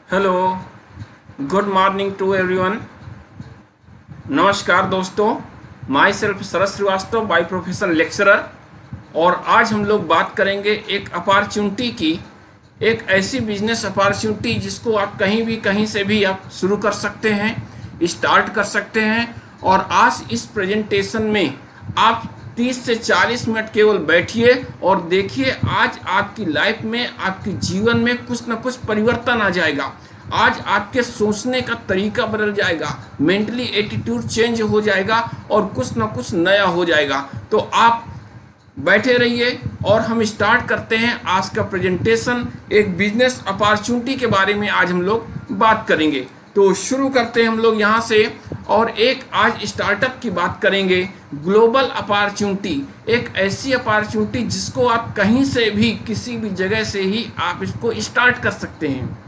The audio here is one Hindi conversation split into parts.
Hello, good morning to everyone. नमस्कार दोस्तों, my self Sharad Srivastava by profession lecturer. और आज हम लोग बात करेंगे एक अपॉर्चुनिटी की, एक ऐसी बिजनेस अपॉर्चुनिटी जिसको आप कहीं भी कहीं से भी आप शुरू कर सकते हैं, स्टार्ट कर सकते हैं। और आज इस प्रेजेंटेशन में आप 30 से 40 मिनट केवल बैठिए और देखिए, आज आपकी लाइफ में, आपके जीवन में कुछ ना कुछ परिवर्तन आ जाएगा। आज आपके सोचने का तरीका बदल जाएगा, मेंटली एटीट्यूड चेंज हो जाएगा और कुछ ना कुछ नया हो जाएगा। तो आप बैठे रहिए और हम स्टार्ट करते हैं आज का प्रेजेंटेशन। एक बिजनेस अपॉर्चुनिटी के बारे में आज हम लोग बात करेंगे। तो शुरू करते हैं हम लोग यहाँ से। और एक आज स्टार्टअप की बात करेंगे, ग्लोबल अपॉर्चुनिटी। एक ऐसी अपॉर्चुनिटी जिसको आप कहीं से भी, किसी भी जगह से ही आप इसको स्टार्ट कर सकते हैं।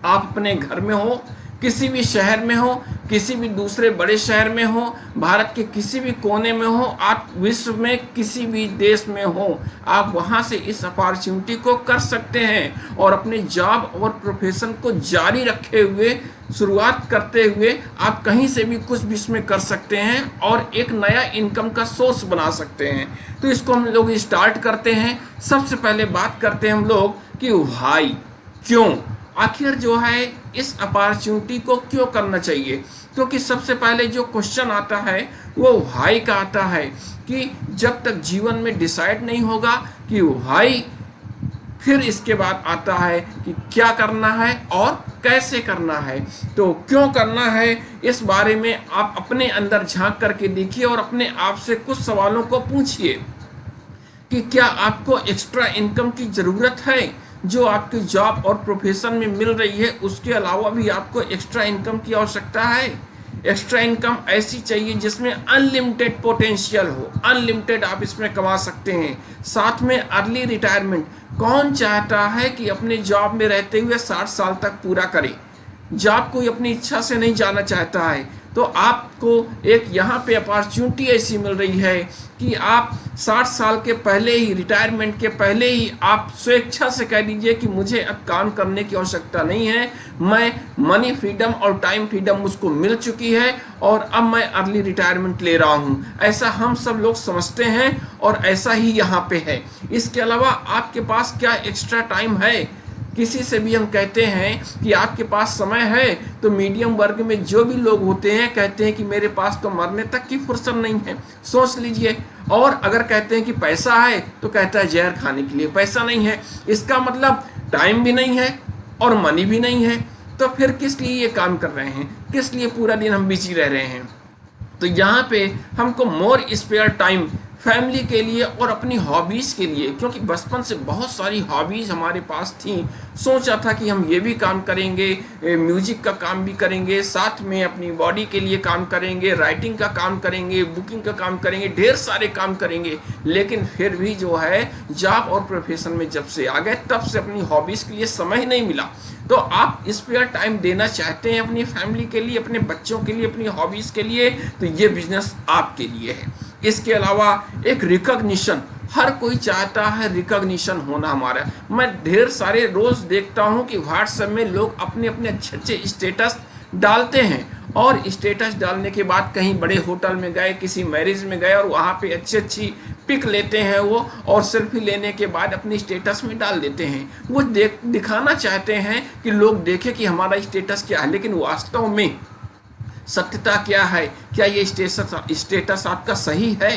आप अपने घर में हो, किसी भी शहर में हो, किसी भी दूसरे बड़े शहर में हो, भारत के किसी भी कोने में हो, आप विश्व में किसी भी देश में हो, आप वहां से इस अपॉर्चुनिटी को कर सकते हैं। और अपने जॉब और प्रोफेशन को जारी रखे हुए, शुरुआत करते हुए आप कहीं से भी कुछ भी इसमें कर सकते हैं और एक नया इनकम का सोर्स बना सकते हैं। तो इसको हम लोग स्टार्ट करते हैं। सबसे पहले बात करते हैं हम लोग कि भाई क्यों, आखिर जो है इस अपॉर्चुनिटी को क्यों करना चाहिए। क्योंकि सबसे पहले जो क्वेश्चन आता है वो भाई का आता है कि जब तक जीवन में डिसाइड नहीं होगा कि भाई, फिर इसके बाद आता है कि क्या करना है और कैसे करना है। तो क्यों करना है, इस बारे में आप अपने अंदर झांक करके देखिए और अपने आप से कुछ सवालों को पूछिए कि क्या आपको एक्स्ट्रा इनकम की ज़रूरत है जो आपकी जॉब और प्रोफेशन में मिल रही है, उसके अलावा भी आपको एक्स्ट्रा इनकम की आवश्यकता है। एक्स्ट्रा इनकम ऐसी चाहिए जिसमें अनलिमिटेड पोटेंशियल हो, अनलिमिटेड आप इसमें कमा सकते हैं। साथ में अर्ली रिटायरमेंट। कौन चाहता है कि अपने जॉब में रहते हुए 60 साल तक पूरा करे। जॉब कोई अपनी इच्छा से नहीं जाना चाहता है। तो आपको एक यहाँ पे अपॉर्चुनिटी ऐसी मिल रही है कि आप 60 साल के पहले ही, रिटायरमेंट के पहले ही आप स्वेच्छा से कह दीजिए कि मुझे अब काम करने की आवश्यकता नहीं है, मैं मनी फ्रीडम और टाइम फ्रीडम मुझको मिल चुकी है और अब मैं अर्ली रिटायरमेंट ले रहा हूँ। ऐसा हम सब लोग समझते हैं और ऐसा ही यहाँ पे है। इसके अलावा आपके पास क्या एक्स्ट्रा टाइम है। किसी से भी हम कहते हैं कि आपके पास समय है, तो मीडियम वर्ग में जो भी लोग होते हैं कहते हैं कि मेरे पास तो मरने तक की फुर्सत नहीं है। सोच लीजिए। और अगर कहते हैं कि पैसा है तो कहता है जहर खाने के लिए पैसा नहीं है। इसका मतलब टाइम भी नहीं है और मनी भी नहीं है। तो फिर किस लिए ये काम कर रहे हैं, किस लिए पूरा दिन हम बिजी रह रहे हैं। तो यहाँ पे हमको मोर स्पेयर टाइम फैमिली के लिए और अपनी हॉबीज़ के लिए, क्योंकि बचपन से बहुत सारी हॉबीज़ हमारे पास थी। सोचा था कि हम ये भी काम करेंगे, म्यूजिक का काम भी करेंगे, साथ में अपनी बॉडी के लिए काम करेंगे, राइटिंग का काम करेंगे, बुकिंग का काम करेंगे, ढेर सारे काम करेंगे। लेकिन फिर भी जो है जॉब और प्रोफेशन में जब से आ गए तब से अपनी हॉबीज़ के लिए समय ही नहीं मिला। तो आप स्पेयर टाइम देना चाहते हैं अपनी फैमिली के लिए, अपने बच्चों के लिए, अपनी हॉबीज़ के लिए, तो ये बिजनेस आपके लिए है। इसके अलावा एक रिकॉग्निशन, हर कोई चाहता है रिकॉग्निशन होना हमारा। मैं ढेर सारे रोज देखता हूं कि व्हाट्सएप में लोग अपने अपने अच्छे अच्छे स्टेटस डालते हैं और स्टेटस डालने के बाद कहीं बड़े होटल में गए, किसी मैरिज में गए और वहाँ पे अच्छी अच्छी पिक लेते हैं वो, और सेल्फी लेने के बाद अपनी स्टेटस में डाल देते हैं। वो दिखाना चाहते हैं कि लोग देखें कि हमारा स्टेटस क्या है, लेकिन वास्तव में सत्यता क्या है। क्या ये स्टेटस आपका सही है,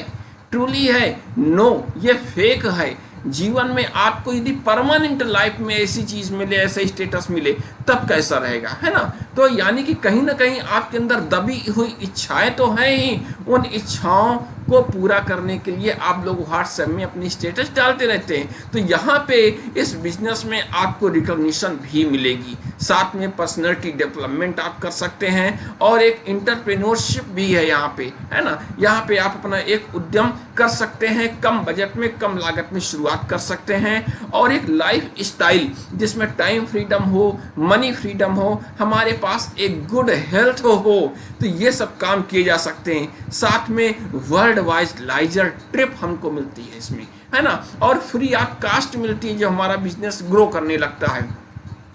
ट्रूली है? नो, ये फेक है। जीवन में आपको यदि परमानेंट लाइफ में ऐसी चीज मिले, ऐसा स्टेटस मिले, तब कैसा रहेगा, है ना। तो यानी कि कहीं ना कहीं आपके अंदर दबी हुई इच्छाएं तो हैं ही, उन इच्छाओं को पूरा करने के लिए आप लोग व्हाट्सएप में अपनी स्टेटस डालते रहते हैं। तो यहाँ पे इस बिजनेस में आपको रिकॉग्निशन भी मिलेगी, साथ में पर्सनैलिटी डेवलपमेंट आप कर सकते हैं और एक एंटरप्रेन्योरशिप भी है यहाँ पे, है ना। यहाँ पे आप अपना एक उद्यम कर सकते हैं, कम बजट में, कम लागत में शुरुआत कर सकते हैं। और एक लाइफ स्टाइल जिसमें टाइम फ्रीडम हो, मनी फ्रीडम हो, हमारे पास एक गुड हेल्थ हो, तो ये सब काम किए जा सकते हैं। साथ में वर्ल्ड वाइड लाइजर ट्रिप हमको मिलती है इसमें, है ना। और फ्री ऑफ कास्ट मिलती है जो हमारा बिजनेस ग्रो करने लगता है।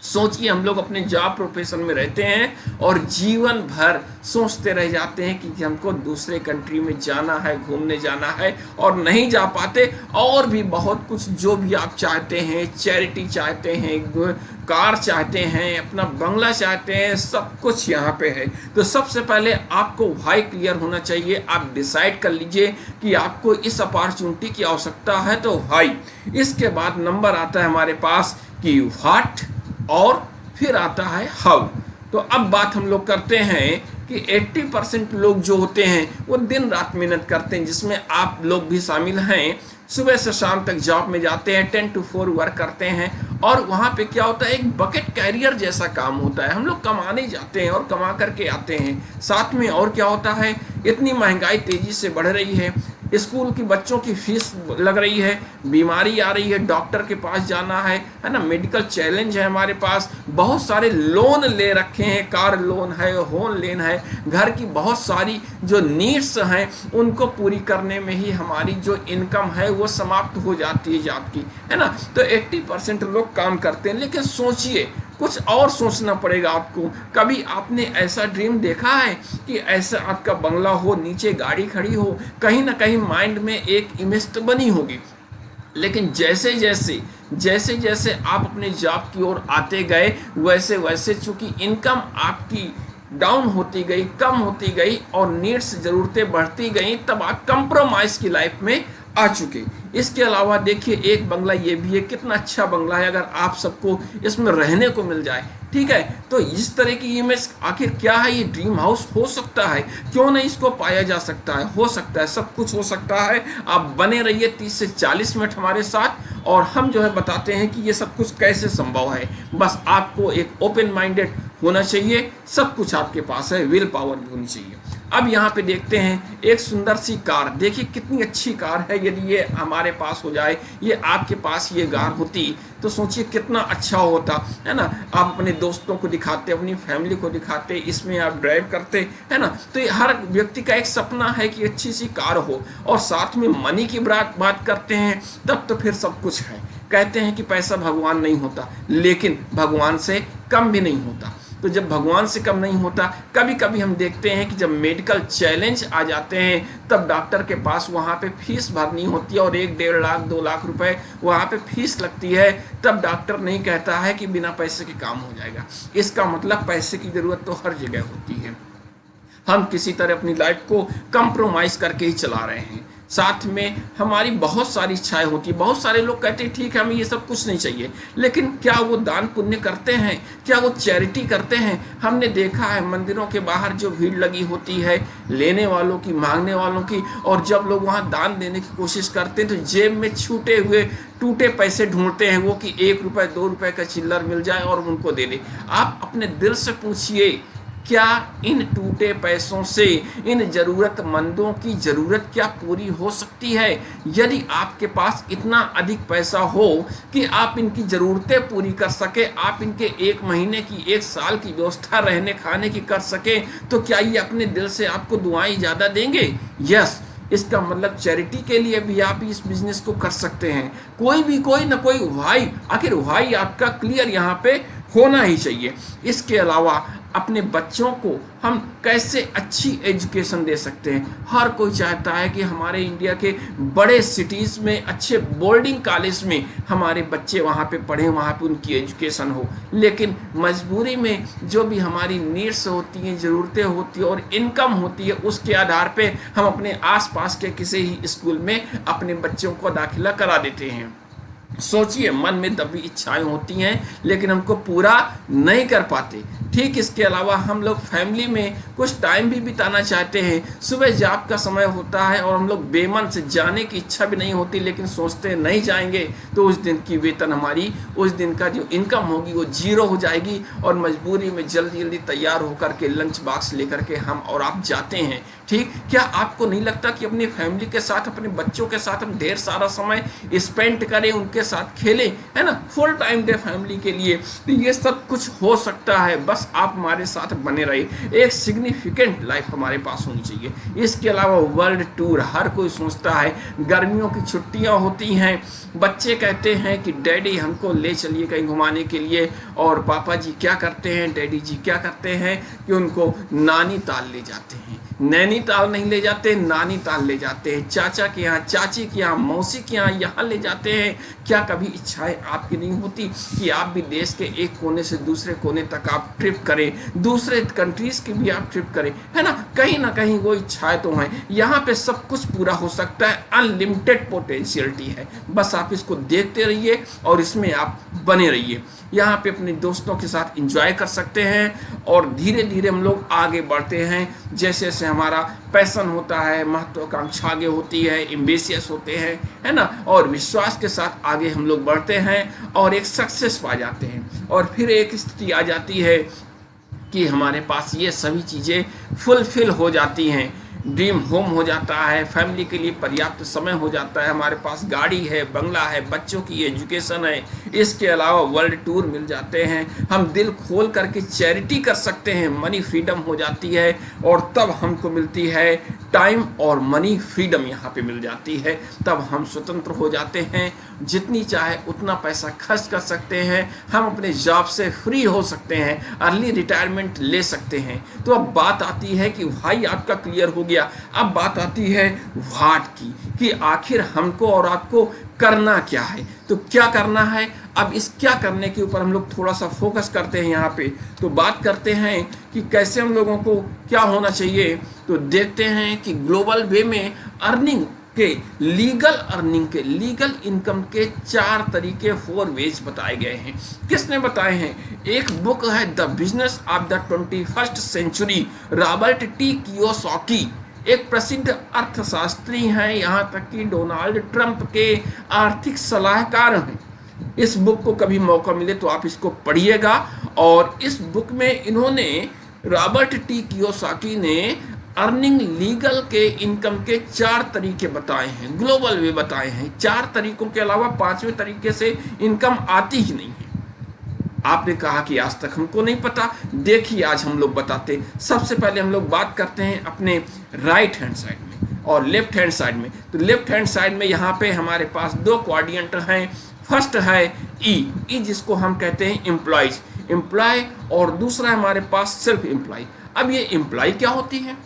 सोचिए, हम लोग अपने जॉब प्रोफेशन में रहते हैं और जीवन भर सोचते रह जाते हैं कि हमको दूसरे कंट्री में जाना है, घूमने जाना है, और नहीं जा पाते। और भी बहुत कुछ जो भी आप चाहते हैं, चैरिटी चाहते हैं, कार चाहते हैं, अपना बंगला चाहते हैं, सब कुछ यहाँ पे है। तो सबसे पहले आपको वाई क्लियर होना चाहिए। आप डिसाइड कर लीजिए कि आपको इस अपॉर्चुनिटी की आवश्यकता है, तो वाई। इसके बाद नंबर आता है हमारे पास कि व्हाट, और फिर आता है हाउ। तो अब बात हम लोग करते हैं कि 80% लोग जो होते हैं वो दिन रात मेहनत करते हैं, जिसमें आप लोग भी शामिल हैं। सुबह से शाम तक जॉब में जाते हैं, 10 to 4 वर्क करते हैं, और वहाँ पे क्या होता है, एक बकेट कैरियर जैसा काम होता है। हम लोग कमाने जाते हैं और कमा करके आते हैं। साथ में और क्या होता है, इतनी महंगाई तेजी से बढ़ रही है, स्कूल की बच्चों की फीस लग रही है, बीमारी आ रही है, डॉक्टर के पास जाना है ना, मेडिकल चैलेंज है हमारे पास, बहुत सारे लोन ले रखे हैं, कार लोन है, होम लोन है, घर की बहुत सारी जो नीड्स हैं उनको पूरी करने में ही हमारी जो इनकम है वो समाप्त हो जाती है जॉब की, है ना। तो 80% लोग काम करते हैं, लेकिन सोचिए, कुछ और सोचना पड़ेगा आपको। कभी आपने ऐसा ड्रीम देखा है कि ऐसा आपका बंगला हो, नीचे गाड़ी खड़ी हो, कहीं ना कहीं माइंड में एक इमेज तो बनी होगी। लेकिन जैसे जैसे आप अपने जॉब की ओर आते गए, वैसे वैसे चूंकि इनकम आपकी डाउन होती गई, कम होती गई, और नीड्स, ज़रूरतें बढ़ती गई, तब आप कंप्रोमाइज़ की लाइफ में आ चुके। इसके अलावा देखिए, एक बंगला ये भी है, कितना अच्छा बंगला है, अगर आप सबको इसमें रहने को मिल जाए, ठीक है। तो इस तरह की इमेज आखिर क्या है, ये ड्रीम हाउस हो सकता है, क्यों नहीं इसको पाया जा सकता है, हो सकता है, सब कुछ हो सकता है। आप बने रहिए 30 से 40 मिनट हमारे साथ, और हम जो है बताते हैं कि ये सब कुछ कैसे संभव है। बस आपको एक ओपन माइंडेड होना चाहिए, सब कुछ आपके पास है, विल पावर भी होनी चाहिए। अब यहाँ पे देखते हैं एक सुंदर सी कार, देखिए कितनी अच्छी कार है। यदि ये हमारे पास हो जाए, ये आपके पास ये कार होती, तो सोचिए कितना अच्छा होता, है ना। आप अपने दोस्तों को दिखाते, अपनी फैमिली को दिखाते, इसमें आप ड्राइव करते, है ना। तो ये हर व्यक्ति का एक सपना है कि अच्छी सी कार हो, और साथ में मनी की बात करते हैं, तब तो फिर सब कुछ है। कहते हैं कि पैसा भगवान नहीं होता, लेकिन भगवान से कम भी नहीं होता। तो जब भगवान से कम नहीं होता, कभी कभी हम देखते हैं कि जब मेडिकल चैलेंज आ जाते हैं, तब डॉक्टर के पास वहाँ पे फीस भरनी होती है, और 1-1.5 लाख 2 लाख रुपए वहाँ पे फीस लगती है। तब डॉक्टर नहीं कहता है कि बिना पैसे के काम हो जाएगा। इसका मतलब पैसे की ज़रूरत तो हर जगह होती है। हम किसी तरह अपनी लाइफ को कंप्रोमाइज़ करके ही चला रहे हैं। साथ में हमारी बहुत सारी इच्छाएं होती है। बहुत सारे लोग कहते हैं ठीक है, हमें ये सब कुछ नहीं चाहिए, लेकिन क्या वो दान पुण्य करते हैं, क्या वो चैरिटी करते हैं? हमने देखा है मंदिरों के बाहर जो भीड़ लगी होती है, लेने वालों की, मांगने वालों की, और जब लोग वहाँ दान देने की कोशिश करते हैं तो जेब में छूटे हुए टूटे पैसे ढूंढते हैं, वो कि 1 रुपये 2 रुपये का चिल्लर मिल जाए और उनको दे दे। आप अपने दिल से पूछिए, क्या इन टूटे पैसों से इन जरूरतमंदों की जरूरत क्या पूरी हो सकती है? यदि आपके पास इतना अधिक पैसा हो कि आप इनकी जरूरतें पूरी कर सके, आप इनके 1 महीने की, 1 साल की व्यवस्था रहने खाने की कर सके, तो क्या ये अपने दिल से आपको दुआएं ज़्यादा देंगे? यस। इसका मतलब चैरिटी के लिए भी आप इस बिजनेस को कर सकते हैं। कोई ना कोई वाई, आखिर वाई आपका क्लियर यहाँ पे होना ही चाहिए। इसके अलावा अपने बच्चों को हम कैसे अच्छी एजुकेशन दे सकते हैं? हर कोई चाहता है कि हमारे इंडिया के बड़े सिटीज़ में, अच्छे बोर्डिंग कॉलेज में हमारे बच्चे वहाँ पे पढ़ें, वहाँ पे उनकी एजुकेशन हो। लेकिन मजबूरी में जो भी हमारी नीड्स होती हैं, ज़रूरतें होती हैं और इनकम होती है, उसके आधार पे हम अपने आसपास के किसी ही स्कूल में अपने बच्चों को दाखिला करा देते हैं। सोचिए, मन में दबी इच्छाएं होती हैं, लेकिन हमको पूरा नहीं कर पाते। ठीक इसके अलावा हम लोग फैमिली में कुछ टाइम भी बिताना चाहते हैं। सुबह जॉब का समय होता है और हम लोग बेमन से, जाने की इच्छा भी नहीं होती, लेकिन सोचते हैं नहीं जाएंगे तो उस दिन की वेतन हमारी, उस दिन का जो इनकम होगी वो 0 हो जाएगी, और मजबूरी में जल्दी जल्दी तैयार होकर के लंच बॉक्स लेकर के हम और आप जाते हैं। ठीक, क्या आपको नहीं लगता कि अपनी फैमिली के साथ, अपने बच्चों के साथ हम ढेर सारा समय स्पेंड करें, उनके साथ खेलें, है ना, फुल टाइम डे फैमिली के लिए? तो ये सब कुछ हो सकता है, बस बस आप हमारे साथ बने रहिए। एक सिग्निफिकेंट लाइफ हमारे पास होनी चाहिए। इसके अलावा वर्ल्ड टूर, हर कोई सोचता है, गर्मियों की छुट्टियां होती हैं, बच्चे कहते हैं कि डैडी हमको ले चलिए कहीं घुमाने के लिए, और पापा जी क्या करते हैं, डैडी जी क्या करते हैं कि उनको नानीताल ले जाते हैं। नैनीताल नहीं ले जाते, नानीताल ले जाते हैं, चाचा के यहाँ, चाची के यहाँ, मौसी के यहाँ, यहाँ ले जाते हैं। क्या कभी इच्छाएं आपकी नहीं होती कि आप भी देश के एक कोने से दूसरे कोने तक आप ट्रिप करें, दूसरे कंट्रीज की भी आप ट्रिप करें, है ना कहीं वो इच्छाएं तो हैं। यहाँ पे सब कुछ पूरा हो सकता है, अनलिमिटेड पोटेंशियलिटी है, बस आप इसको देखते रहिए और इसमें आप बने रहिए। यहाँ पे अपने दोस्तों के साथ एंजॉय कर सकते हैं और धीरे धीरे हम लोग आगे बढ़ते हैं। जैसे जैसे हमारा पैशन होता है, महत्वाकांक्षा आगे होती है, एम्बिशियस होते हैं, है ना, और विश्वास के साथ आगे हम लोग बढ़ते हैं और एक सक्सेस पा जाते हैं। और फिर एक स्थिति आ जाती है कि हमारे पास ये सभी चीज़ें फुलफिल हो जाती हैं। ड्रीम होम हो जाता है, फैमिली के लिए पर्याप्त समय हो जाता है, हमारे पास गाड़ी है, बंगला है, बच्चों की एजुकेशन है, इसके अलावा वर्ल्ड टूर मिल जाते हैं, हम दिल खोल करके चैरिटी कर सकते हैं, मनी फ्रीडम हो जाती है, और तब हमको मिलती है टाइम और मनी फ्रीडम यहाँ पे मिल जाती है। तब हम स्वतंत्र हो जाते हैं, जितनी चाहे उतना पैसा खर्च कर सकते हैं, हम अपने जॉब से फ्री हो सकते हैं, अर्ली रिटायरमेंट ले सकते हैं। तो अब बात आती है कि भाई आपका क्लियर हो गया, अब बात आती है व्हाट की, कि आखिर हमको और आपको करना क्या है। तो क्या करना है, अब इस क्या करने के ऊपर हम लोग थोड़ा सा फोकस करते हैं। यहाँ पे तो बात करते हैं कि कैसे हम लोगों को क्या होना चाहिए। तो देखते हैं कि ग्लोबल वे में अर्निंग के, लीगल इनकम के 4 तरीके, 4 वेज बताए गए हैं। किसने बताए हैं? एक बुक है the business of the 21st century, Robert T Kiyosaki, एक प्रसिद्ध अर्थशास्त्री हैं, यहाँ तक कि डोनाल्ड ट्रंप के आर्थिक सलाहकार हैं। इस बुक को कभी मौका मिले तो आप इसको पढ़िएगा। और इस बुक में इन्होंने, रॉबर्ट टी कियोसाकी ने अर्निंग लीगल के इनकम के 4 तरीके बताए हैं, ग्लोबल वे बताए हैं। 4 तरीकों के अलावा 5वें तरीके से इनकम आती ही नहीं है। आपने कहा कि आज तक हमको नहीं पता, देखिए आज हम लोग बताते। सबसे पहले हम लोग बात करते हैं अपने राइट हैंड साइड में और लेफ्ट हैंड साइड में। तो लेफ्ट हैंड साइड में यहाँ पे हमारे पास 2 क्वाड्रेंट हैं। फर्स्ट है ई जिसको हम कहते हैं एम्प्लॉय, और दूसरा हमारे पास सेल्फ एम्प्लॉय। अब ये एम्प्लॉय क्या होती है?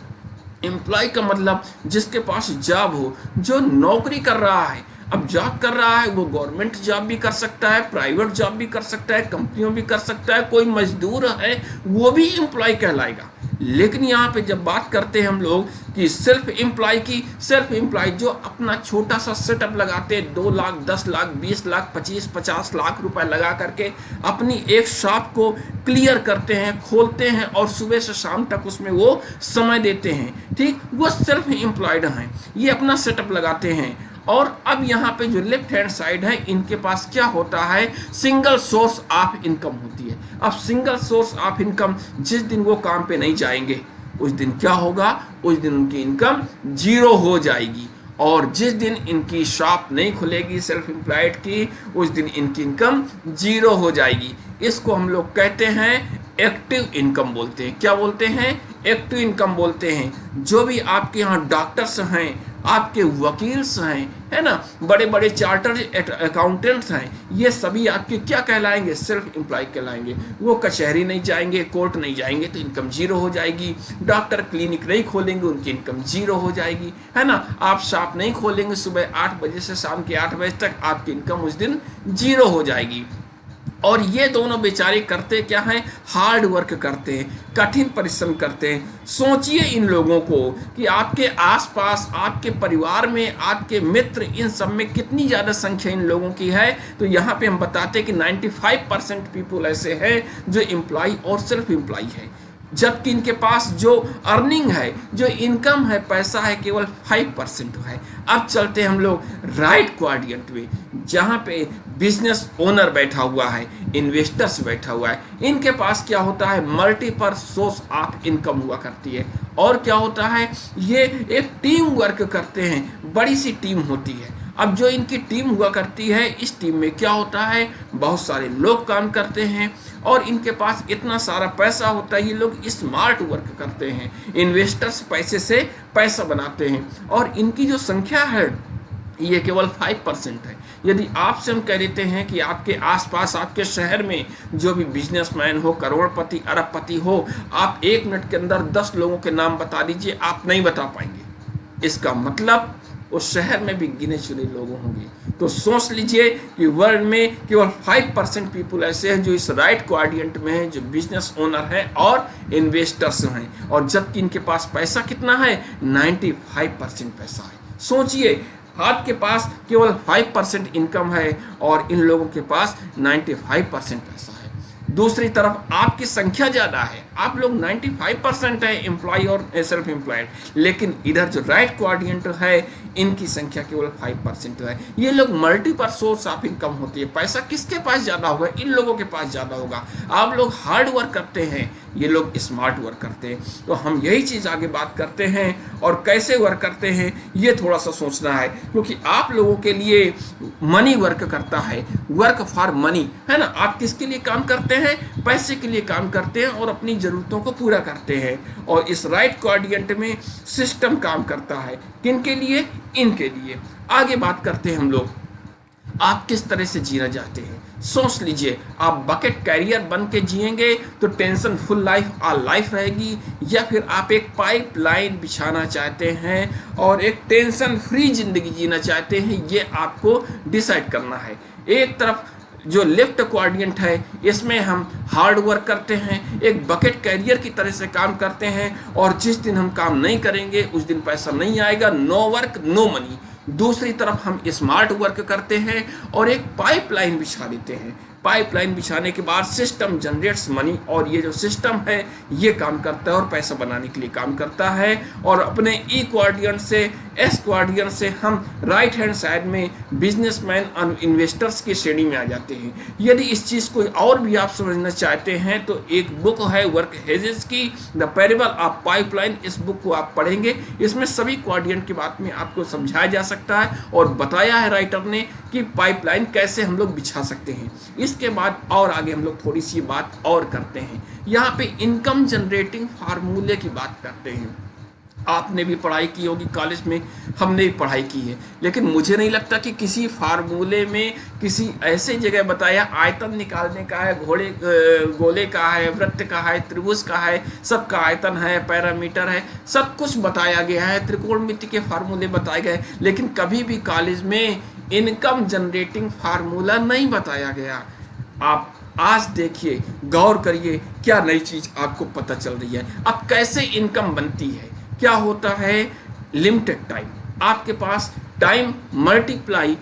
एम्प्लॉय का मतलब जिसके पास जॉब हो, जो नौकरी कर रहा है। अब जॉब कर रहा है वो गवर्नमेंट जॉब भी कर सकता है, प्राइवेट जॉब भी कर सकता है, कंपनियों भी कर सकता है, कोई मजदूर है वो भी एम्प्लॉय कहलाएगा। लेकिन यहाँ पे जब बात करते हैं हम लोग कि सेल्फ एम्प्लॉय की, सेल्फ एम्प्लॉय जो अपना छोटा सा सेटअप लगाते हैं, 2 लाख, 10 लाख, 20 लाख, 25-50 लाख रुपए लगा करके अपनी एक शॉप को क्लियर करते हैं, खोलते हैं और सुबह से शाम तक उसमें वो समय देते हैं, ठीक, वो सेल्फ एम्प्लॉयड हैं, ये अपना सेटअप लगाते हैं। और अब यहाँ पे जो लेफ्ट हैंड साइड है, इनके पास क्या होता है? सिंगल सोर्स ऑफ इनकम होती है। अब सिंगल सोर्स ऑफ इनकम, जिस दिन वो काम पे नहीं जाएंगे उस दिन क्या होगा? उस दिन उनकी इनकम 0 हो जाएगी। और जिस दिन इनकी शॉप नहीं खुलेगी सेल्फ एम्प्लॉयड की, उस दिन इनकी इनकम 0 हो जाएगी। इसको हम लोग कहते हैं एक्टिव इनकम बोलते हैं। क्या बोलते हैं? एक्टिव इनकम बोलते हैं। जो भी आपके यहाँ डॉक्टर्स हैं, आपके वकील्स हैं, है ना, बड़े बड़े चार्टर्ड अकाउंटेंट्स हैं, ये सभी आपके क्या कहलाएंगे? सेल्फ एम्प्लॉय कहलाएंगे। वो कचहरी नहीं जाएंगे, कोर्ट नहीं जाएंगे तो इनकम 0 हो जाएगी। डॉक्टर क्लिनिक नहीं खोलेंगे, उनकी इनकम 0 हो जाएगी, है ना। आप शॉप नहीं खोलेंगे सुबह 8 बजे से शाम के 8 बजे तक, आपकी इनकम उस दिन 0 हो जाएगी। और ये दोनों बेचारे करते क्या हैं? हार्ड वर्क करते हैं, कठिन परिश्रम करते हैं। सोचिए इन लोगों को कि आपके आसपास, आपके परिवार में, आपके मित्र, इन सब में कितनी ज़्यादा संख्या इन लोगों की है। तो यहाँ पे हम बताते हैं कि 95% पीपल ऐसे हैं जो एम्प्लॉय और सेल्फ एम्प्लॉय है, जबकि इनके पास जो अर्निंग है, जो इनकम है, पैसा है, केवल 5% है। अब चलते हैं हम लोग राइट क्वाड्रेंट में, जहाँ पे बिजनेस ओनर बैठा हुआ है, इन्वेस्टर्स बैठा हुआ है। इनके पास क्या होता है? मल्टीपल सोर्स ऑफ इनकम हुआ करती है। और क्या होता है? ये एक टीम वर्क करते हैं, बड़ी सी टीम होती है। अब जो इनकी टीम हुआ करती है, इस टीम में क्या होता है, बहुत सारे लोग काम करते हैं और इनके पास इतना सारा पैसा होता है, ये लोग स्मार्ट वर्क करते हैं, इन्वेस्टर्स पैसे से पैसा बनाते हैं और इनकी जो संख्या है ये केवल 5% है। यदि आपसे हम कह देते हैं कि आपके आसपास आपके शहर में जो भी बिजनेसमैन हो, करोड़पति, अरबपति हो, आप 1 मिनट के अंदर 10 लोगों के नाम बता दीजिए, आप नहीं बता पाएंगे। इसका मतलब उस शहर में भी गिने चुने लोग होंगे। तो सोच लीजिए कि वर्ल्ड में केवल 5% पीपल ऐसे हैं जो इस राइट क्वाड्रेंट में हैं, जो बिजनेस ओनर हैं और इन्वेस्टर्स हैं, और जबकि इनके पास पैसा कितना है, 95% पैसा है। सोचिए, आपके पास केवल 5% इनकम है और इन लोगों के पास 95% पैसा है। दूसरी तरफ आपकी संख्या ज़्यादा है, आप लोग 95% है एम्प्लॉय और सेल्फ एम्प्लॉयड, लेकिन इधर जो राइट क्वाड्रेंट है इनकी संख्या केवल 5% है। ये लोग मल्टीपल सोर्स ऑफ इनकम होती है। पैसा किसके पास ज़्यादा होगा, इन लोगों के पास ज़्यादा होगा। आप लोग हार्ड वर्क करते हैं, ये लोग स्मार्ट वर्क करते हैं। तो हम यही चीज़ आगे बात करते हैं और कैसे वर्क करते हैं ये थोड़ा सा सोचना है, क्योंकि आप लोगों के लिए मनी वर्क करता है, वर्क फॉर मनी, है ना। आप किसके लिए काम करते हैं, पैसे के लिए काम करते हैं और अपनी ज़रूरतों को पूरा करते हैं। और इस राइट क्वाड्रेंट में सिस्टम काम करता है, किन के लिए, इनके लिए। आगे बात करते हैं हम लोग, आप किस तरह से जीना चाहते हैं। सोच लीजिए, आप बकेट कैरियर बन के जिएंगे तो टेंशन फुल लाइफ लाइफ रहेगी, या फिर आप एक पाइपलाइन बिछाना चाहते हैं और एक टेंशन फ्री जिंदगी जीना चाहते हैं, ये आपको डिसाइड करना है। एक तरफ जो लेफ्ट क्वाड्रेंट है, इसमें हम हार्ड वर्क करते हैं, एक बकेट कैरियर की तरह से काम करते हैं, और जिस दिन हम काम नहीं करेंगे उस दिन पैसा नहीं आएगा, नो वर्क नो मनी। दूसरी तरफ हम स्मार्ट वर्क करते हैं और एक पाइपलाइन बिछा देते हैं। पाइपलाइन बिछाने के बाद सिस्टम जनरेट्स मनी, और ये जो सिस्टम है ये काम करता है और पैसा बनाने के लिए काम करता है। और अपने ई क्वाड्रेंट से, एस क्वाड्रेंट से हम राइट हैंड साइड में बिजनेसमैन और इन्वेस्टर्स की श्रेणी में आ जाते हैं। यदि इस चीज़ को और भी आप समझना चाहते हैं तो एक बुक है वर्क हेजेस की, द पैरेबल ऑफ पाइपलाइन, इस बुक को आप पढ़ेंगे। इसमें सभी क्वाड्रेंट की बात में आपको समझाया जा सकता है और बताया है राइटर ने कि पाइपलाइन कैसे हम लोग बिछा सकते हैं। इसके बाद और आगे हम लोग थोड़ी सी बात और करते हैं, यहाँ पे इनकम जनरेटिंग फार्मूले की बात करते हैं। आपने भी पढ़ाई की होगी कॉलेज में, हमने भी पढ़ाई की है, लेकिन मुझे नहीं लगता कि किसी फार्मूले में किसी ऐसे जगह बताया आयतन निकालने का है, गोले का है, वृत्त का है, त्रिभुज का है, सबका आयतन है, पैरामीटर है, सब कुछ बताया गया है, त्रिकोणमिति के फार्मूले बताए गए, लेकिन कभी भी कॉलेज में इनकम जनरेटिंग फार्मूला नहीं बताया गया। आप आज देखिए, गौर करिए, क्या नई चीज आपको पता चल रही है। अब कैसे इनकम बनती है, क्या होता है, लिमिटेड टाइम, आपके पास टाइम मल्टीप्लाई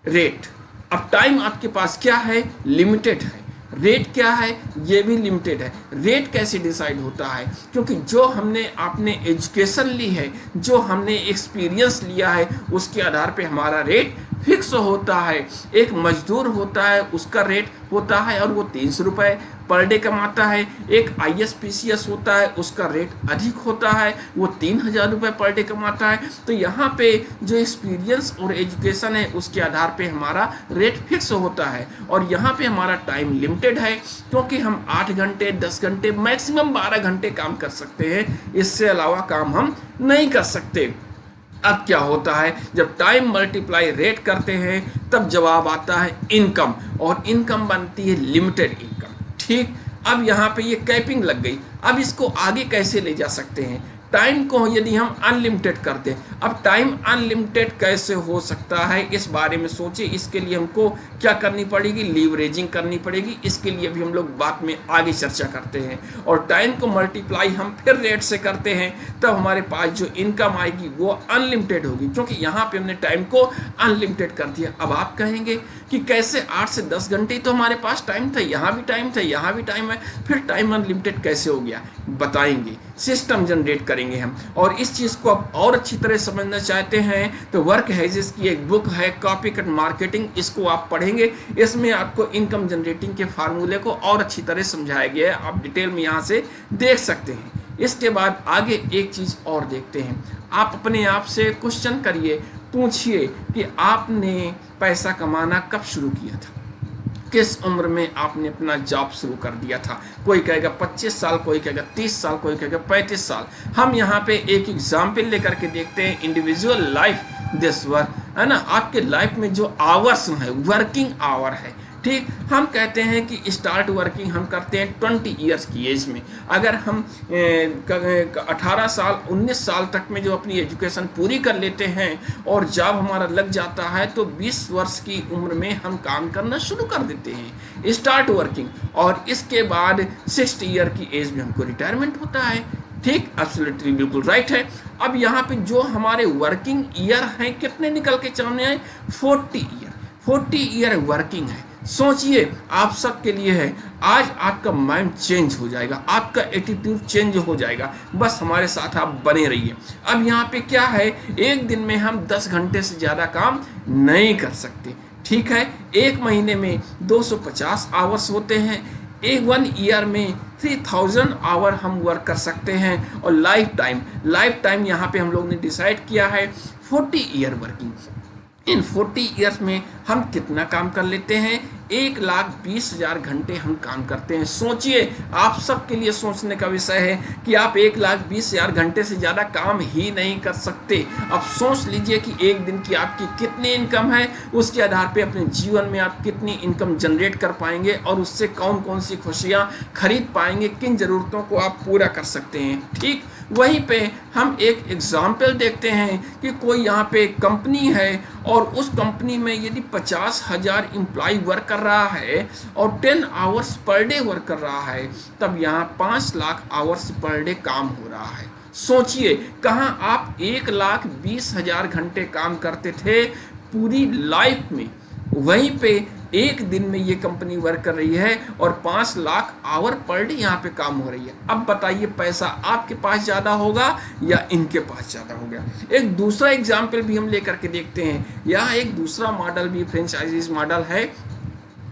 रेट। अब टाइम आपके पास क्या है, लिमिटेड है, रेट क्या है, ये भी लिमिटेड है। रेट कैसे डिसाइड होता है, क्योंकि जो हमने आपने एजुकेशन ली है, जो हमने एक्सपीरियंस लिया है, उसके आधार पे हमारा रेट फिक्स होता है। एक मजदूर होता है, उसका रेट होता है और वो 300 रुपये पर डे कमाता है। एक ISPCS होता है, उसका रेट अधिक होता है, वो 3000 रुपये पर डे कमाता है। तो यहाँ पे जो एक्सपीरियंस और एजुकेशन है उसके आधार पे हमारा रेट फिक्स होता है। और यहाँ पे हमारा टाइम लिमिटेड है, क्योंकि हम 8 घंटे 10 घंटे मैक्सिमम 12 घंटे काम कर सकते हैं, इससे अलावा काम हम नहीं कर सकते। अब क्या होता है, जब टाइम मल्टीप्लाई रेट करते हैं तब जवाब आता है इनकम, और इनकम बनती है लिमिटेड इनकम। ठीक, अब यहाँ पे ये कैपिंग लग गई। अब इसको आगे कैसे ले जा सकते हैं, टाइम को यदि हम अनलिमिटेड कर दें। अब टाइम अनलिमिटेड कैसे हो सकता है, इस बारे में सोचिए। इसके लिए हमको क्या करनी पड़ेगी, लीवरेजिंग करनी पड़ेगी। इसके लिए भी हम लोग बाद में आगे चर्चा करते हैं। और टाइम को मल्टीप्लाई हम फिर रेट से करते हैं, तब हमारे पास जो इनकम आएगी वो अनलिमिटेड होगी, क्योंकि यहाँ पे हमने टाइम को अनलिमिटेड कर दिया। अब आप कहेंगे कि कैसे, 8 से 10 घंटे तो हमारे पास टाइम था, यहाँ भी टाइम था, यहाँ भी टाइम है, फिर टाइम अनलिमिटेड कैसे हो गया, बताएंगे, सिस्टम जनरेट करेंगे हम। और इस चीज़ को आप और अच्छी तरह समझना चाहते हैं तो वर्क हेजेस की एक बुक है कॉपी कट मार्केटिंग, इसको आप पढ़ेंगे। इसमें आपको इनकम जनरेटिंग के फार्मूले को और अच्छी तरह समझाया गया है, आप डिटेल में यहाँ से देख सकते हैं। इसके बाद आगे एक चीज़ और देखते हैं। आप अपने आप से क्वेश्चन करिए, पूछिए कि आपने पैसा कमाना कब शुरू किया था, किस उम्र में आपने अपना जॉब शुरू कर दिया था। कोई कहेगा 25 साल, कोई कहेगा 30 साल, कोई कहेगा 35 साल। हम यहाँ पे एक एग्जाम्पल लेकर के देखते हैं, इंडिविजुअल लाइफ दिस वर्क, है ना। आपके लाइफ में जो आवर्स है, वर्किंग आवर है, ठीक। हम कहते हैं कि स्टार्ट वर्किंग हम करते हैं 20 ईयर्स की एज में। अगर हम 18 साल 19 साल तक में जो अपनी एजुकेशन पूरी कर लेते हैं और जॉब हमारा लग जाता है, तो 20 वर्ष की उम्र में हम काम करना शुरू कर देते हैं, स्टार्ट वर्किंग। और इसके बाद 60 ईयर की एज में हमको रिटायरमेंट होता है, ठीक। एब्सोल्युटली बिल्कुल राइट है। अब यहाँ पे जो हमारे वर्किंग ईयर हैं कितने निकल के सामने आए, 40 ईयर। 40 ईयर वर्किंग है। सोचिए, आप सबके लिए है। आज आपका माइंड चेंज हो जाएगा, आपका एटीट्यूड चेंज हो जाएगा, बस हमारे साथ आप बने रहिए। अब यहाँ पे क्या है, एक दिन में हम 10 घंटे से ज़्यादा काम नहीं कर सकते, ठीक है। एक महीने में 250 आवर्स होते हैं, एक 1 ईयर में 3000 आवर हम वर्क कर सकते हैं। और लाइफ टाइम यहाँ पे हम लोग ने डिसाइड किया है 40 ईयर वर्किंग। इन 40 ईयर्स में हम कितना काम कर लेते हैं, 1,20,000 घंटे हम काम करते हैं। सोचिए, आप सबके लिए सोचने का विषय है कि आप 1,20,000 घंटे से ज़्यादा काम ही नहीं कर सकते। अब सोच लीजिए कि एक दिन की आपकी कितनी इनकम है, उसके आधार पे अपने जीवन में आप कितनी इनकम जनरेट कर पाएंगे और उससे कौन कौन सी खुशियाँ खरीद पाएंगे, किन ज़रूरतों को आप पूरा कर सकते हैं, ठीक। वहीं पे हम एक एग्जाम्पल देखते हैं कि कोई यहाँ पे कंपनी है और उस कंपनी में यदि 50,000 एम्प्लॉय वर्क कर रहा है और 10 आवर्स पर डे वर्क कर रहा है, तब यहाँ 5 लाख आवर्स पर डे काम हो रहा है। सोचिए, कहाँ आप 1,20,000 घंटे काम करते थे पूरी लाइफ में, वहीं पे एक दिन में ये कंपनी वर्क कर रही है और 5 लाख आवर पर डे यहाँ पे काम हो रही है। अब बताइए, पैसा आपके पास ज़्यादा होगा या इनके पास ज़्यादा होगा। एक दूसरा एग्जाम्पल भी हम लेकर के देखते हैं। यहाँ एक दूसरा मॉडल भी फ्रेंचाइजीज मॉडल है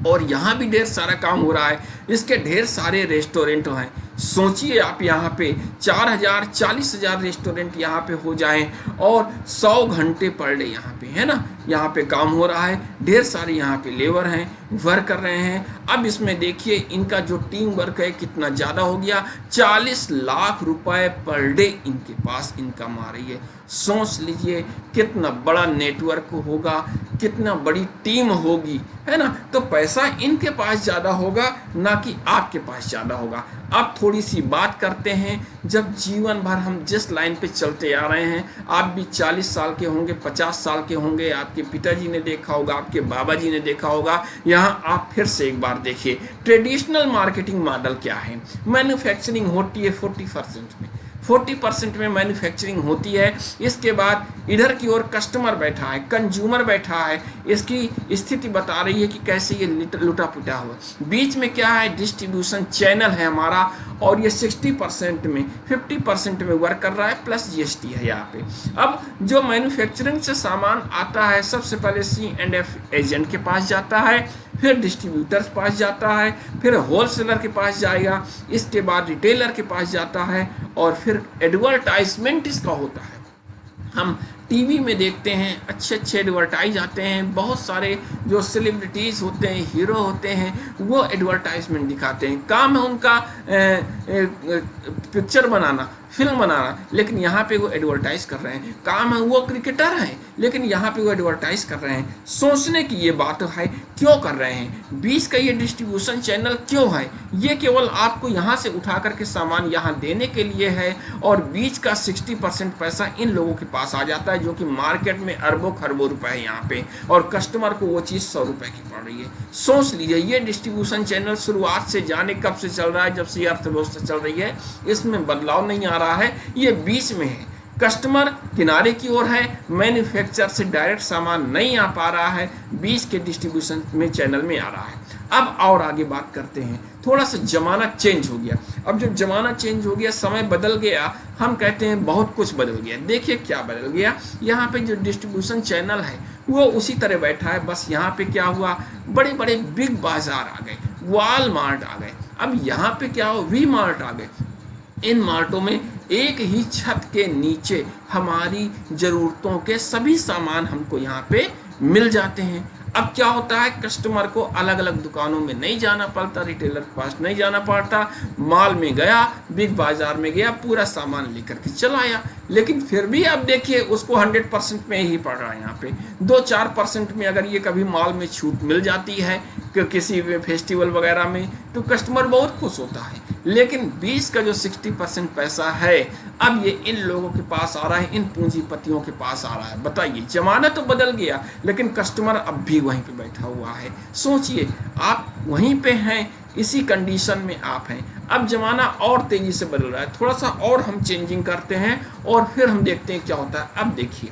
और यहाँ भी ढेर सारा काम हो रहा है। इसके ढेर सारे रेस्टोरेंट हैं। सोचिए, आप यहाँ पे 4,000 40,000 रेस्टोरेंट यहाँ पे हो जाएं और 100 घंटे पर डे यहाँ पे, है ना, यहाँ पे काम हो रहा है। ढेर सारे यहाँ पे लेबर हैं, वर्क कर रहे हैं। अब इसमें देखिए इनका जो टीम वर्क है कितना ज़्यादा हो गया, 40 लाख रुपए पर डे इनके पास इनकम आ रही है। सोच लीजिए कितना बड़ा नेटवर्क होगा, कितना बड़ी टीम होगी, है ना। तो पैसा इनके पास ज़्यादा होगा, ना कि आपके पास ज़्यादा होगा। अब थोड़ी सी बात करते हैं, जब जीवन भर हम जिस लाइन पे चलते आ रहे हैं, आप भी 40 साल के होंगे, 50 साल के होंगे, आपके पिताजी ने देखा होगा, आपके बाबा जी ने देखा होगा। यहाँ आप फिर से एक बार देखिए, ट्रेडिशनल मार्केटिंग मॉडल क्या है। मैन्युफैक्चरिंग होती है 40% में, 40% में मैन्युफैक्चरिंग होती है। इसके बाद इधर की ओर कस्टमर बैठा है, कंज्यूमर बैठा है, इसकी स्थिति बता रही है कि कैसे ये लुटा पुटा हुआ। बीच में क्या है, डिस्ट्रीब्यूशन चैनल है हमारा, और ये 60% में 50% में वर्क कर रहा है, प्लस जीएसटी है यहाँ पे। अब जो मैन्युफैक्चरिंग से सामान आता है, सबसे पहले C&F एजेंट के पास जाता है, फिर डिस्ट्रीब्यूटर्स पास जाता है, फिर होलसेलर के पास जाएगा, इसके बाद रिटेलर के पास जाता है, और फिर एडवर्टाइजमेंट इसका होता है। हम टीवी में देखते हैं, अच्छे अच्छे एडवर्टाइज आते हैं, बहुत सारे जो सेलिब्रिटीज़ होते हैं, हीरो होते हैं, वो एडवर्टाइजमेंट दिखाते हैं। काम है उनका पिक्चर बनाना, फिल्म बनाना, लेकिन यहाँ पे वो एडवर्टाइज कर रहे हैं। काम है वो क्रिकेटर हैं, लेकिन यहाँ पे वो एडवर्टाइज कर रहे हैं। सोचने की ये बात है, क्यों कर रहे हैं? बीच का ये डिस्ट्रीब्यूशन चैनल क्यों है? ये केवल आपको यहाँ से उठा करके सामान यहाँ देने के लिए है, और बीच का 60% पैसा इन लोगों के पास आ जाता है, जो कि मार्केट में अरबों खरबों रुपए है यहाँ पे, और कस्टमर को वो चीज़ 100 रुपए की पड़ रही है। सोच लीजिए, ये डिस्ट्रीब्यूशन चैनल शुरुआत से जाने कब से चल रहा है, जब से अर्थव्यवस्था चल रही है, इसमें बदलाव नहीं आ रहा है, ये बीच में है। कस्टमर किनारे की ओर है, मैन्युफैक्चरर से डायरेक्ट सामान नहीं आ पा रहा है, बीच के डिस्ट्रीब्यूशन में चैनल में आ रहा है। अब और आगे बात करते हैं, थोड़ा सा ज़माना चेंज हो गया। अब जब ज़माना चेंज हो गया, समय बदल गया, हम कहते हैं बहुत कुछ बदल गया। देखिए क्या बदल गया, यहाँ पे जो डिस्ट्रीब्यूशन चैनल है वो उसी तरह बैठा है, बस यहाँ पे क्या हुआ, बड़े बड़े बिग बाजार आ गए, वॉलमार्ट आ गए। अब यहाँ पे क्या हो, वी मार्ट आ गए। इन मार्टों में एक ही छत के नीचे हमारी ज़रूरतों के सभी सामान हमको यहाँ पे मिल जाते हैं। अब क्या होता है, कस्टमर को अलग अलग दुकानों में नहीं जाना पड़ता, रिटेलर के पास नहीं जाना पड़ता, मॉल में गया, बिग बाजार में गया, पूरा सामान लेकर के चला आया। लेकिन फिर भी आप देखिए उसको 100% में ही पड़ रहा है। यहाँ पे 2-4% में अगर ये कभी मॉल में छूट मिल जाती है कि किसी फेस्टिवल वगैरह में, तो कस्टमर बहुत खुश होता है। लेकिन 20 का जो 60% पैसा है, अब ये इन लोगों के पास आ रहा है, इन पूंजीपतियों के पास आ रहा है। बताइए, जमाना तो बदल गया लेकिन कस्टमर अब भी वहीं पे बैठा हुआ है। सोचिए, आप वहीं पे हैं, इसी कंडीशन में आप हैं। अब जमाना और तेजी से बदल रहा है, थोड़ा सा और हम चेंजिंग करते हैं और फिर हम देखते हैं क्या होता है। अब देखिए,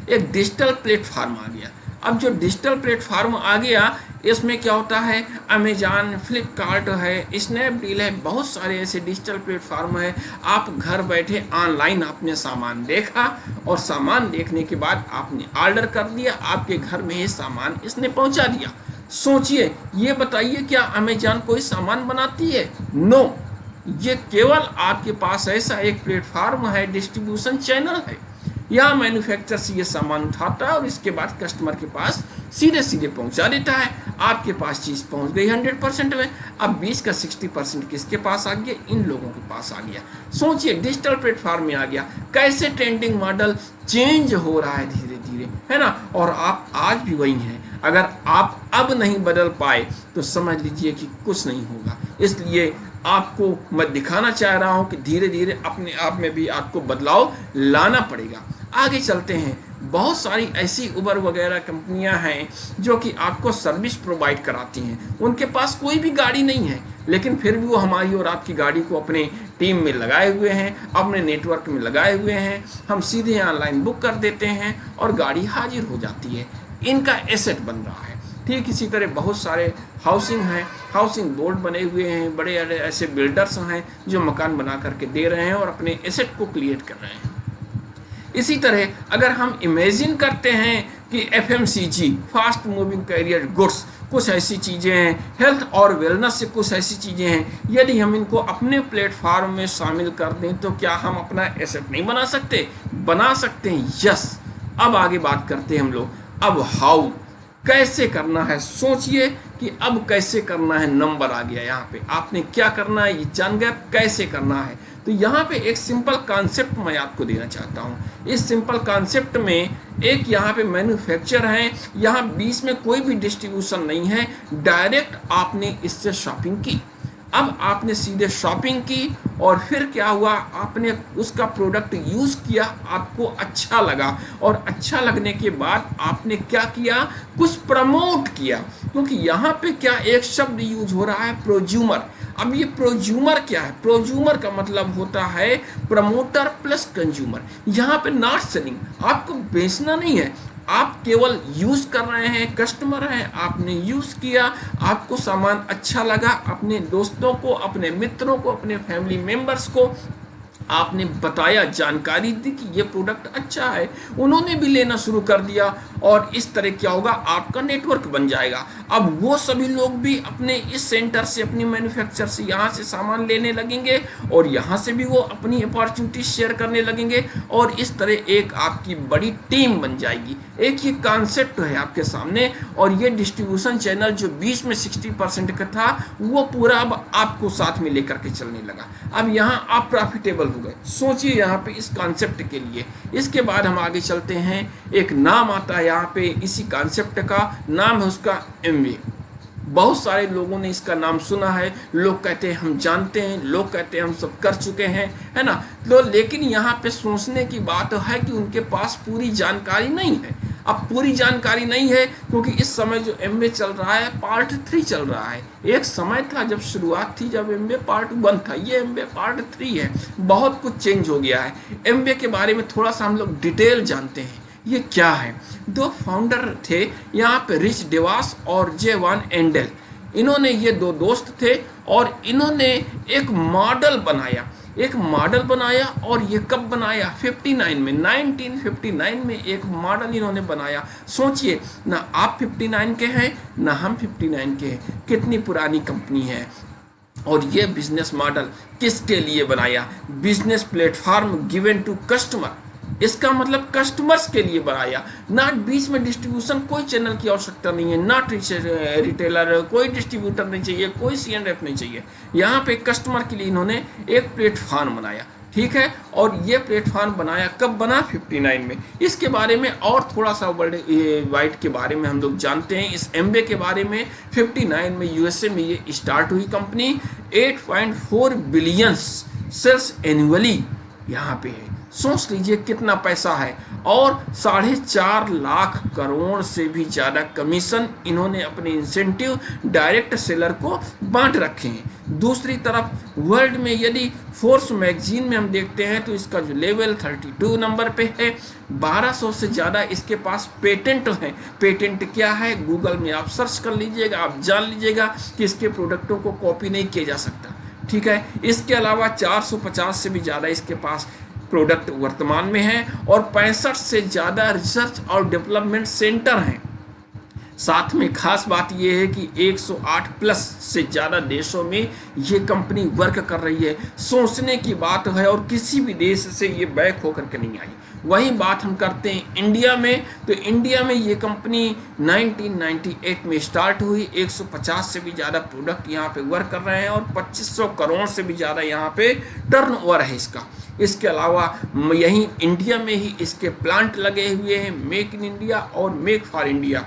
एक डिजिटल प्लेटफार्म आ गया। अब जो डिजिटल प्लेटफार्म आ गया, इसमें क्या होता है, अमेजान, फ्लिपकार्ट है, स्नैपडील है, बहुत सारे ऐसे डिजिटल प्लेटफार्म है। आप घर बैठे ऑनलाइन आपने सामान देखा और सामान देखने के बाद आपने ऑर्डर कर दिया, आपके घर में ये सामान इसने पहुंचा दिया। सोचिए, ये बताइए, क्या अमेजान कोई सामान बनाती है? नो, ये केवल आपके पास ऐसा एक प्लेटफार्म है, डिस्ट्रीब्यूशन चैनल है। यहाँ मैन्युफैक्चरर से ये सामान उठाता है और इसके बाद कस्टमर के पास सीधे सीधे पहुंचा देता है। आपके पास चीज़ पहुंच गई 100% में। अब 20 का 60% किसके पास आ गया? इन लोगों के पास आ गया। सोचिए, डिजिटल प्लेटफॉर्म में आ गया। कैसे ट्रेंडिंग मॉडल चेंज हो रहा है धीरे धीरे, है ना। और आप आज भी वही हैं। अगर आप अब नहीं बदल पाए तो समझ लीजिए कि कुछ नहीं होगा। इसलिए आपको मैं दिखाना चाह रहा हूं कि धीरे धीरे अपने आप में भी आपको बदलाव लाना पड़ेगा। आगे चलते हैं। बहुत सारी ऐसी उबर वगैरह कंपनियां हैं जो कि आपको सर्विस प्रोवाइड कराती हैं। उनके पास कोई भी गाड़ी नहीं है, लेकिन फिर भी वो हमारी और आपकी गाड़ी को अपने टीम में लगाए हुए हैं, अपने नेटवर्क में लगाए हुए हैं। हम सीधे ऑनलाइन बुक कर देते हैं और गाड़ी हाजिर हो जाती है। इनका एसेट बन रहा है। ठीक इसी तरह बहुत सारे हाउसिंग हैं, हाउसिंग बोर्ड बने हुए हैं, बड़े बड़े ऐसे बिल्डर्स हैं जो मकान बना करके दे रहे हैं और अपने एसेट को क्रिएट कर रहे हैं। इसी तरह अगर हम इमेजिन करते हैं कि FMCG, fast moving carrier goods, कुछ ऐसी चीज़ें हैं, हेल्थ और वेलनेस से कुछ ऐसी चीज़ें हैं, यदि हम इनको अपने प्लेटफार्म में शामिल कर दें तो क्या हम अपना एसेट नहीं बना सकते? बना सकते हैं, यस। अब आगे बात करते हैं हम लोग। अब हाउ, कैसे करना है। सोचिए कि अब कैसे करना है। नंबर आ गया यहाँ पे, आपने क्या करना है ये जान गए, कैसे करना है। तो यहाँ पे एक सिंपल कॉन्सेप्ट मैं आपको देना चाहता हूँ। इस सिंपल कॉन्सेप्ट में एक यहाँ पे मैन्युफैक्चर है, यहाँ बीच में कोई भी डिस्ट्रीब्यूशन नहीं है, डायरेक्ट आपने इससे शॉपिंग की। अब आपने सीधे शॉपिंग की और फिर क्या हुआ, आपने उसका प्रोडक्ट यूज़ किया, आपको अच्छा लगा और अच्छा लगने के बाद आपने क्या किया, कुछ प्रमोट किया। क्योंकि यहाँ पे क्या एक शब्द यूज हो रहा है, प्रोज्यूमर। अब ये प्रोज्यूमर क्या है? प्रोज्यूमर का मतलब होता है प्रमोटर प्लस कंज्यूमर। यहाँ पे नॉट सेलिंग, आपको बेचना नहीं है, आप केवल यूज कर रहे हैं। कस्टमर हैं, आपने यूज किया, आपको सामान अच्छा लगा, अपने दोस्तों को, अपने मित्रों को, अपने फैमिली मेंबर्स को आपने बताया, जानकारी दी कि ये प्रोडक्ट अच्छा है, उन्होंने भी लेना शुरू कर दिया और इस तरह क्या होगा, आपका नेटवर्क बन जाएगा। अब वो सभी लोग भी अपने इस सेंटर से, अपनी मैन्युफैक्चर से यहाँ से सामान लेने लगेंगे और यहाँ से भी वो अपनी अपॉर्चुनिटी शेयर करने लगेंगे और इस तरह एक आपकी बड़ी टीम बन जाएगी। एक ये कॉन्सेप्ट है आपके सामने और ये डिस्ट्रीब्यूशन चैनल जो बीच में 60% का था वो पूरा अब आपको साथ में लेकर के चलने लगा। अब यहाँ आप प्रॉफिटेबल हो गए। सोचिए यहाँ पे इस कॉन्सेप्ट के लिए। इसके बाद हम आगे चलते हैं। एक नाम आता है यहाँ पे, इसी कॉन्सेप्ट का नाम है उसका एमवे। बहुत सारे लोगों ने इसका नाम सुना है, लोग कहते हैं हम जानते हैं, लोग कहते हैं हम सब कर चुके हैं, है ना। तो लेकिन यहाँ पे सोचने की बात है कि उनके पास पूरी जानकारी नहीं है। अब पूरी जानकारी नहीं है क्योंकि इस समय जो एमवे चल रहा है पार्ट 3 चल रहा है। एक समय था जब शुरुआत थी जब एमवे पार्ट 1 था, ये एमवे पार्ट 3 है। बहुत कुछ चेंज हो गया है। एमवे के बारे में थोड़ा सा हम लोग डिटेल जानते हैं। ये क्या है? दो फाउंडर थे यहाँ पे, रिच डेवास और जेवान एंडल। इन्होंने, ये दो दोस्त थे और इन्होंने एक मॉडल बनाया और ये कब बनाया? 1959 में एक मॉडल इन्होंने बनाया। सोचिए ना, आप 59 के हैं ना हम 59 के हैं, कितनी पुरानी कंपनी है। और ये बिजनेस मॉडल किसके लिए बनाया? Business platform given to customer, इसका मतलब कस्टमर्स के लिए बनाया, ना बीच में डिस्ट्रीब्यूशन कोई चैनल की आवश्यकता नहीं है, ना रिटेलर, कोई डिस्ट्रीब्यूटर नहीं चाहिए, कोई C&F नहीं चाहिए। यहाँ पे कस्टमर के लिए इन्होंने एक प्लेटफॉर्म बनाया, ठीक है। और ये प्लेटफॉर्म बनाया कब बना? 59 में। इसके बारे में और थोड़ा सा वर्ल्ड वाइड के बारे में हम लोग जानते हैं, इस एम्बे के बारे में। 59 में USA में ये स्टार्ट हुई कंपनी। 8.4 बिलियन सेल्स एनुअली यहाँ पे है, सोच लीजिए कितना पैसा है। और 4.5 लाख करोड़ से भी ज़्यादा कमीशन इन्होंने अपने इंसेंटिव डायरेक्ट सेलर को बांट रखे हैं। दूसरी तरफ वर्ल्ड में यदि फोर्ब्स मैगजीन में हम देखते हैं तो इसका जो लेवल 32 नंबर पे है। 1200 से ज़्यादा इसके पास पेटेंट हैं। पेटेंट क्या है? गूगल में आप सर्च कर लीजिएगा, आप जान लीजिएगा कि इसके प्रोडक्टों को कॉपी नहीं किया जा सकता, ठीक है। इसके अलावा 450 से भी ज़्यादा इसके पास प्रोडक्ट वर्तमान में हैं और 65 से ज़्यादा रिसर्च और डेवलपमेंट सेंटर हैं। साथ में खास बात यह है कि 108 प्लस से ज़्यादा देशों में ये कंपनी वर्क कर रही है। सोचने की बात है, और किसी भी देश से ये बैक होकर के नहीं आई। वही बात हम करते हैं इंडिया में, तो इंडिया में ये कंपनी 1998 में स्टार्ट हुई। 150 से भी ज़्यादा प्रोडक्ट यहाँ पे वर्क कर रहे हैं और 2500 करोड़ से भी ज़्यादा यहाँ पे टर्नओवर है इसका। इसके अलावा यहीं इंडिया में ही इसके प्लांट लगे हुए हैं, मेक इन इंडिया और मेक फॉर इंडिया।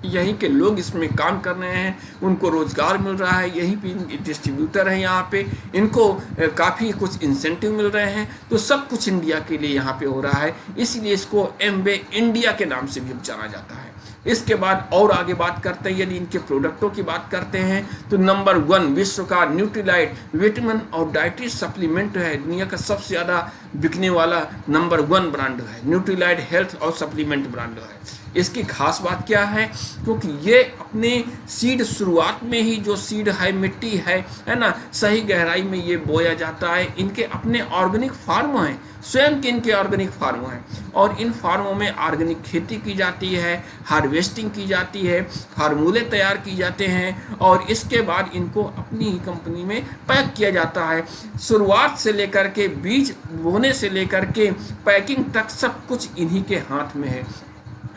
यहीं के लोग इसमें काम कर रहे हैं, उनको रोजगार मिल रहा है। यहीं पे डिस्ट्रीब्यूटर हैं, यहाँ पे इनको काफ़ी कुछ इंसेंटिव मिल रहे हैं। तो सब कुछ इंडिया के लिए यहाँ पे हो रहा है, इसलिए इसको एम्बे इंडिया के नाम से भी जाना जाता है। इसके बाद और आगे बात करते हैं, यदि इनके प्रोडक्टों की बात करते हैं तो नंबर 1 विश्व का न्यूट्रीलाइट विटामिन और डाइटरी सप्लीमेंट है। दुनिया का सबसे ज़्यादा बिकने वाला नंबर 1 ब्रांड है, न्यूट्रीलाइट हेल्थ और सप्लीमेंट ब्रांड है। इसकी खास बात क्या है? क्योंकि ये अपने सीड शुरुआत में ही जो सीड है, मिट्टी है ना, सही गहराई में ये बोया जाता है। इनके अपने ऑर्गेनिक फार्म हैं, स्वयं के इनके ऑर्गेनिक फार्म हैं और इन फार्मों में ऑर्गेनिक खेती की जाती है, हार्वेस्टिंग की जाती है, फार्मूले तैयार किए जाते हैं और इसके बाद इनको अपनी ही कंपनी में पैक किया जाता है। शुरुआत से लेकर के बीज बोने से लेकर के पैकिंग तक सब कुछ इन्हीं के हाथ में है।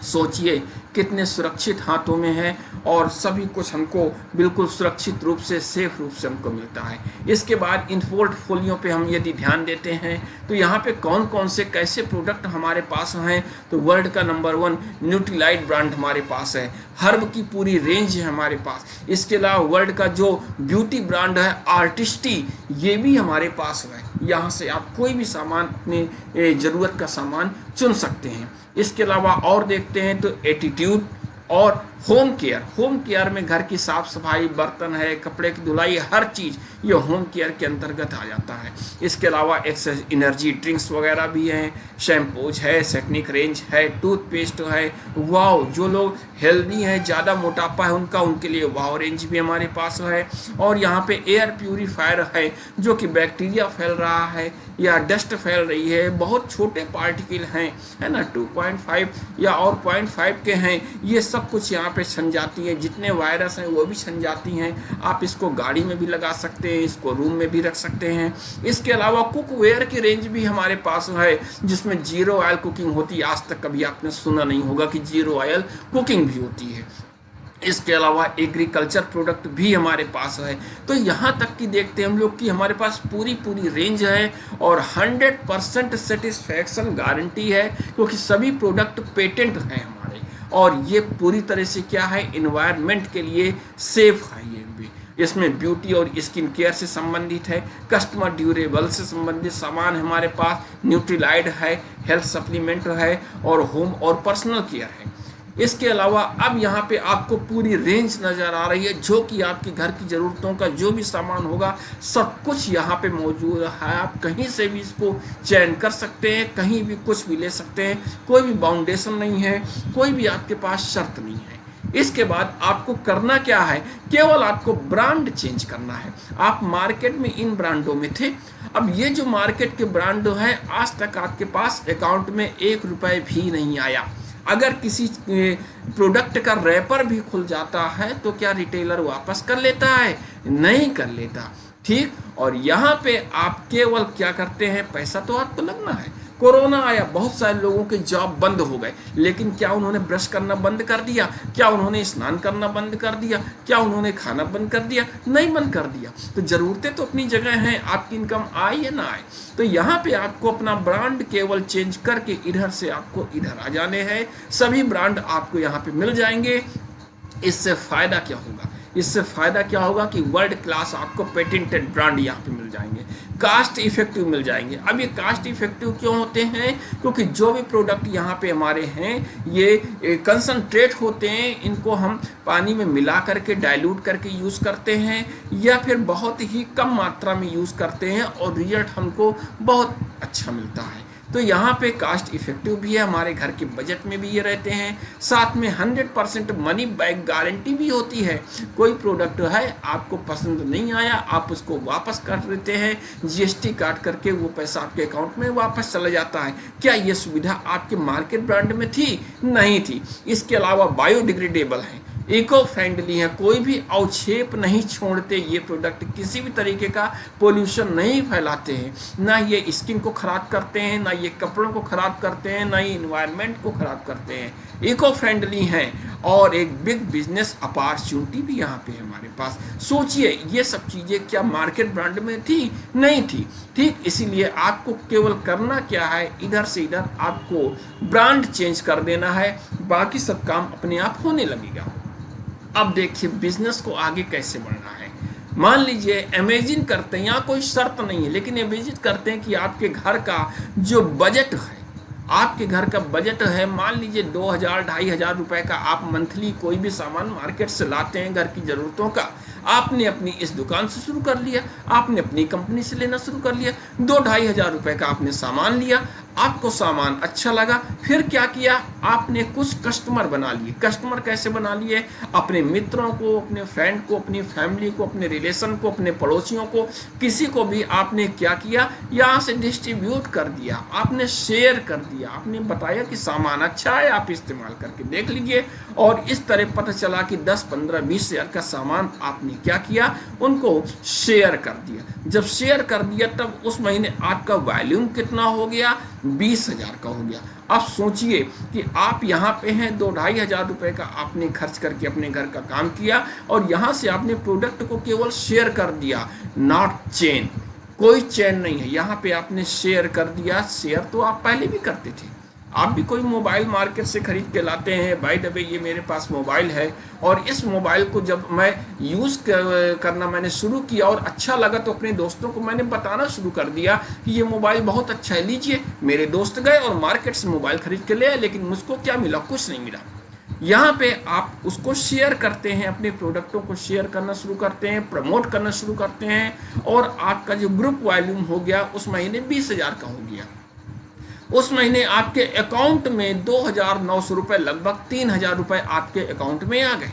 सोचिए कितने सुरक्षित हाथों में है और सभी कुछ हमको बिल्कुल सुरक्षित रूप से, सेफ रूप से हमको मिलता है। इसके बाद इन पोर्टफोलियो पे हम यदि ध्यान देते हैं तो यहाँ पे कौन कौन से कैसे प्रोडक्ट हमारे पास हैं, तो वर्ल्ड का नंबर 1 न्यूट्रीलाइट ब्रांड हमारे पास है, हर्ब की पूरी रेंज है हमारे पास। इसके अलावा वर्ल्ड का जो ब्यूटी ब्रांड है आर्टिस्टी, ये भी हमारे पास है। यहाँ से आप कोई भी सामान, अपने ज़रूरत का सामान चुन सकते हैं। इसके अलावा और देखते हैं तो एटीट्यूड और होम केयर में घर की साफ सफाई, बर्तन है, कपड़े की धुलाई, हर चीज़ ये होम केयर के अंतर्गत आ जाता है। इसके अलावा एनर्जी ड्रिंक्स वगैरह भी हैं, शैम्पूज है, सेटनिक रेंज है, टूथपेस्ट है। वाव, जो लोग हेल्दी हैं, ज़्यादा मोटापा है उनके लिए वाव रेंज भी हमारे पास है। और यहाँ पे एयर प्यूरीफायर है, जो कि बैक्टीरिया फैल रहा है या डस्ट फैल रही है, बहुत छोटे पार्टिकल हैं, है ना, 2.5 या और 0.5 के हैं, ये सब कुछ यहाँ पे छन जाती हैं। जितने वायरस हैं वो भी छन जाती हैं। आप इसको गाड़ी में भी लगा सकते हैं, इसको रूम में भी रख सकते हैं। इसके अलावा कुकवेयर की रेंज भी हमारे पास है, जिसमें 0 ऑयल कुकिंग होती है। आज तक कभी आपने सुना नहीं होगा कि 0 ऑयल कुकिंग भी होती है। इसके अलावा एग्रीकल्चर प्रोडक्ट भी हमारे पास है। तो यहाँ तक कि देखते हैं हम लोग कि हमारे पास पूरी रेंज है और 100% सेटिस्फैक्शन गारंटी है, क्योंकि सभी प्रोडक्ट पेटेंट हैं हमारे। और ये पूरी तरह से क्या है, एनवायरनमेंट के लिए सेफ है। ये भी इसमें ब्यूटी और स्किन केयर से संबंधित है, कस्टमर ड्यूरेबल से संबंधित सामान हमारे पास, न्यूट्रीलाइट है, हेल्थ सप्लीमेंट है और होम और पर्सनल केयर है। इसके अलावा अब यहाँ पे आपको पूरी रेंज नज़र आ रही है, जो कि आपकी घर की ज़रूरतों का जो भी सामान होगा सब कुछ यहाँ पे मौजूद है। आप कहीं से भी इसको चयन कर सकते हैं, कहीं भी कुछ भी ले सकते हैं, कोई भी बाउंडेशन नहीं है, कोई भी आपके पास शर्त नहीं है। इसके बाद आपको करना क्या है, केवल आपको ब्रांड चेंज करना है। आप मार्केट में इन ब्रांडों में थे, अब ये जो मार्केट के ब्रांड हैं, आज तक आपके पास अकाउंट में 1 रुपये भी नहीं आया। अगर किसी प्रोडक्ट का रैपर भी खुल जाता है तो क्या रिटेलर वापस कर लेता है? नहीं कर लेता। ठीक, और यहाँ पे आप केवल क्या करते हैं, पैसा तो आपको लगना है। कोरोना आया, बहुत सारे लोगों के जॉब बंद हो गए, लेकिन क्या उन्होंने ब्रश करना बंद कर दिया? क्या उन्होंने स्नान करना बंद कर दिया? क्या उन्होंने खाना बंद कर दिया? नहीं बंद कर दिया। तो ज़रूरतें तो अपनी जगह हैं, आपकी इनकम आए या ना आए। तो यहाँ पे आपको अपना ब्रांड केवल चेंज करके इधर से आपको इधर आ जाने हैं। सभी ब्रांड आपको यहाँ पे मिल जाएंगे। इससे फ़ायदा क्या होगा? इससे फ़ायदा क्या होगा कि वर्ल्ड क्लास आपको पेटेंटेड ब्रांड यहाँ पे मिल जाएंगे, कास्ट इफेक्टिव मिल जाएंगे। अब ये कास्ट इफेक्टिव क्यों होते हैं? क्योंकि जो भी प्रोडक्ट यहाँ पे हमारे हैं ये कंसनट्रेट होते हैं, इनको हम पानी में मिला करके डाइल्यूट करके यूज़ करते हैं या फिर बहुत ही कम मात्रा में यूज़ करते हैं और रिजल्ट हमको बहुत अच्छा मिलता है। तो यहाँ पे कास्ट इफेक्टिव भी है, हमारे घर के बजट में भी ये रहते हैं। साथ में 100% मनी बैक गारंटी भी होती है। कोई प्रोडक्ट है आपको पसंद नहीं आया, आप उसको वापस कर देते हैं, जीएसटी काट करके वो पैसा आपके अकाउंट में वापस चला जाता है। क्या ये सुविधा आपके मार्केट ब्रांड में थी? नहीं थी। इसके अलावा बायोडिग्रेडेबल है, इको फ्रेंडली है, कोई भी अवक्षेप नहीं छोड़ते ये प्रोडक्ट, किसी भी तरीके का पोल्यूशन नहीं फैलाते हैं, ना ये स्किन को ख़राब करते हैं, ना ये कपड़ों को ख़राब करते हैं, ना ये इन्वायरमेंट को ख़राब करते हैं, इको फ्रेंडली हैं और एक बिग बिजनेस अपॉर्चुनिटी भी यहाँ पे है हमारे पास। सोचिए ये सब चीज़ें क्या मार्केट ब्रांड में थी? नहीं थी। ठीक, इसीलिए आपको केवल करना क्या है, इधर से इधर आपको ब्रांड चेंज कर देना है, बाकी सब काम अपने आप होने लगेगा। अब देखिए बिजनेस को आगे कैसे बढ़ना है। मान लीजिए इमेजिन करते हैं, यहाँ कोई शर्त नहीं है, लेकिन इमेजिन करते हैं कि आपके घर का जो बजट है, आपके घर का बजट है मान लीजिए 2000-2500 रुपए का, आप मंथली कोई भी सामान मार्केट से लाते हैं घर की ज़रूरतों का। आपने अपनी इस दुकान से शुरू कर लिया, आपने अपनी कंपनी से लेना शुरू कर लिया, 2-2500 रुपए का आपने सामान लिया, आपको सामान अच्छा लगा, फिर क्या किया, आपने कुछ कस्टमर बना लिए। कस्टमर कैसे बना लिए? अपने मित्रों को, अपने फ्रेंड को, अपनी फैमिली को, अपने रिलेशन को, अपने पड़ोसियों को, किसी को भी आपने क्या किया, यहाँ से डिस्ट्रीब्यूट कर दिया, आपने शेयर कर दिया, आपने बताया कि सामान अच्छा है, आप इस्तेमाल करके देख लीजिए। और इस तरह पता चला कि 10-15-20 हज़ार का सामान आपने क्या किया, उनको शेयर कर दिया। जब शेयर कर दिया तब उस महीने आपका वॉल्यूम कितना हो गया? 20,000 का हो गया। अब सोचिए कि आप यहाँ पे हैं, 2-2500 रुपए का आपने खर्च करके अपने घर का काम किया और यहाँ से आपने प्रोडक्ट को केवल शेयर कर दिया, नॉट चेन, कोई चेन नहीं है, यहाँ पे आपने शेयर कर दिया। शेयर तो आप पहले भी करते थे, आप भी कोई मोबाइल मार्केट से खरीद के लाते हैं। बाय द वे ये मेरे पास मोबाइल है और इस मोबाइल को जब मैं यूज़ करना मैंने शुरू किया और अच्छा लगा तो अपने दोस्तों को मैंने बताना शुरू कर दिया कि ये मोबाइल बहुत अच्छा है, लीजिए। मेरे दोस्त गए और मार्केट से मोबाइल खरीद के ले आए, लेकिन मुझको क्या मिला? कुछ नहीं मिला। यहाँ पे आप उसको शेयर करते हैं, अपने प्रोडक्टों को शेयर करना शुरू करते हैं, प्रमोट करना शुरू करते हैं और आपका जो ग्रुप वॉल्यूम हो गया उस महीने 20,000 का हो गया। उस महीने आपके अकाउंट में 2,900 रुपये, लगभग 3,000 रुपये आपके अकाउंट में आ गए।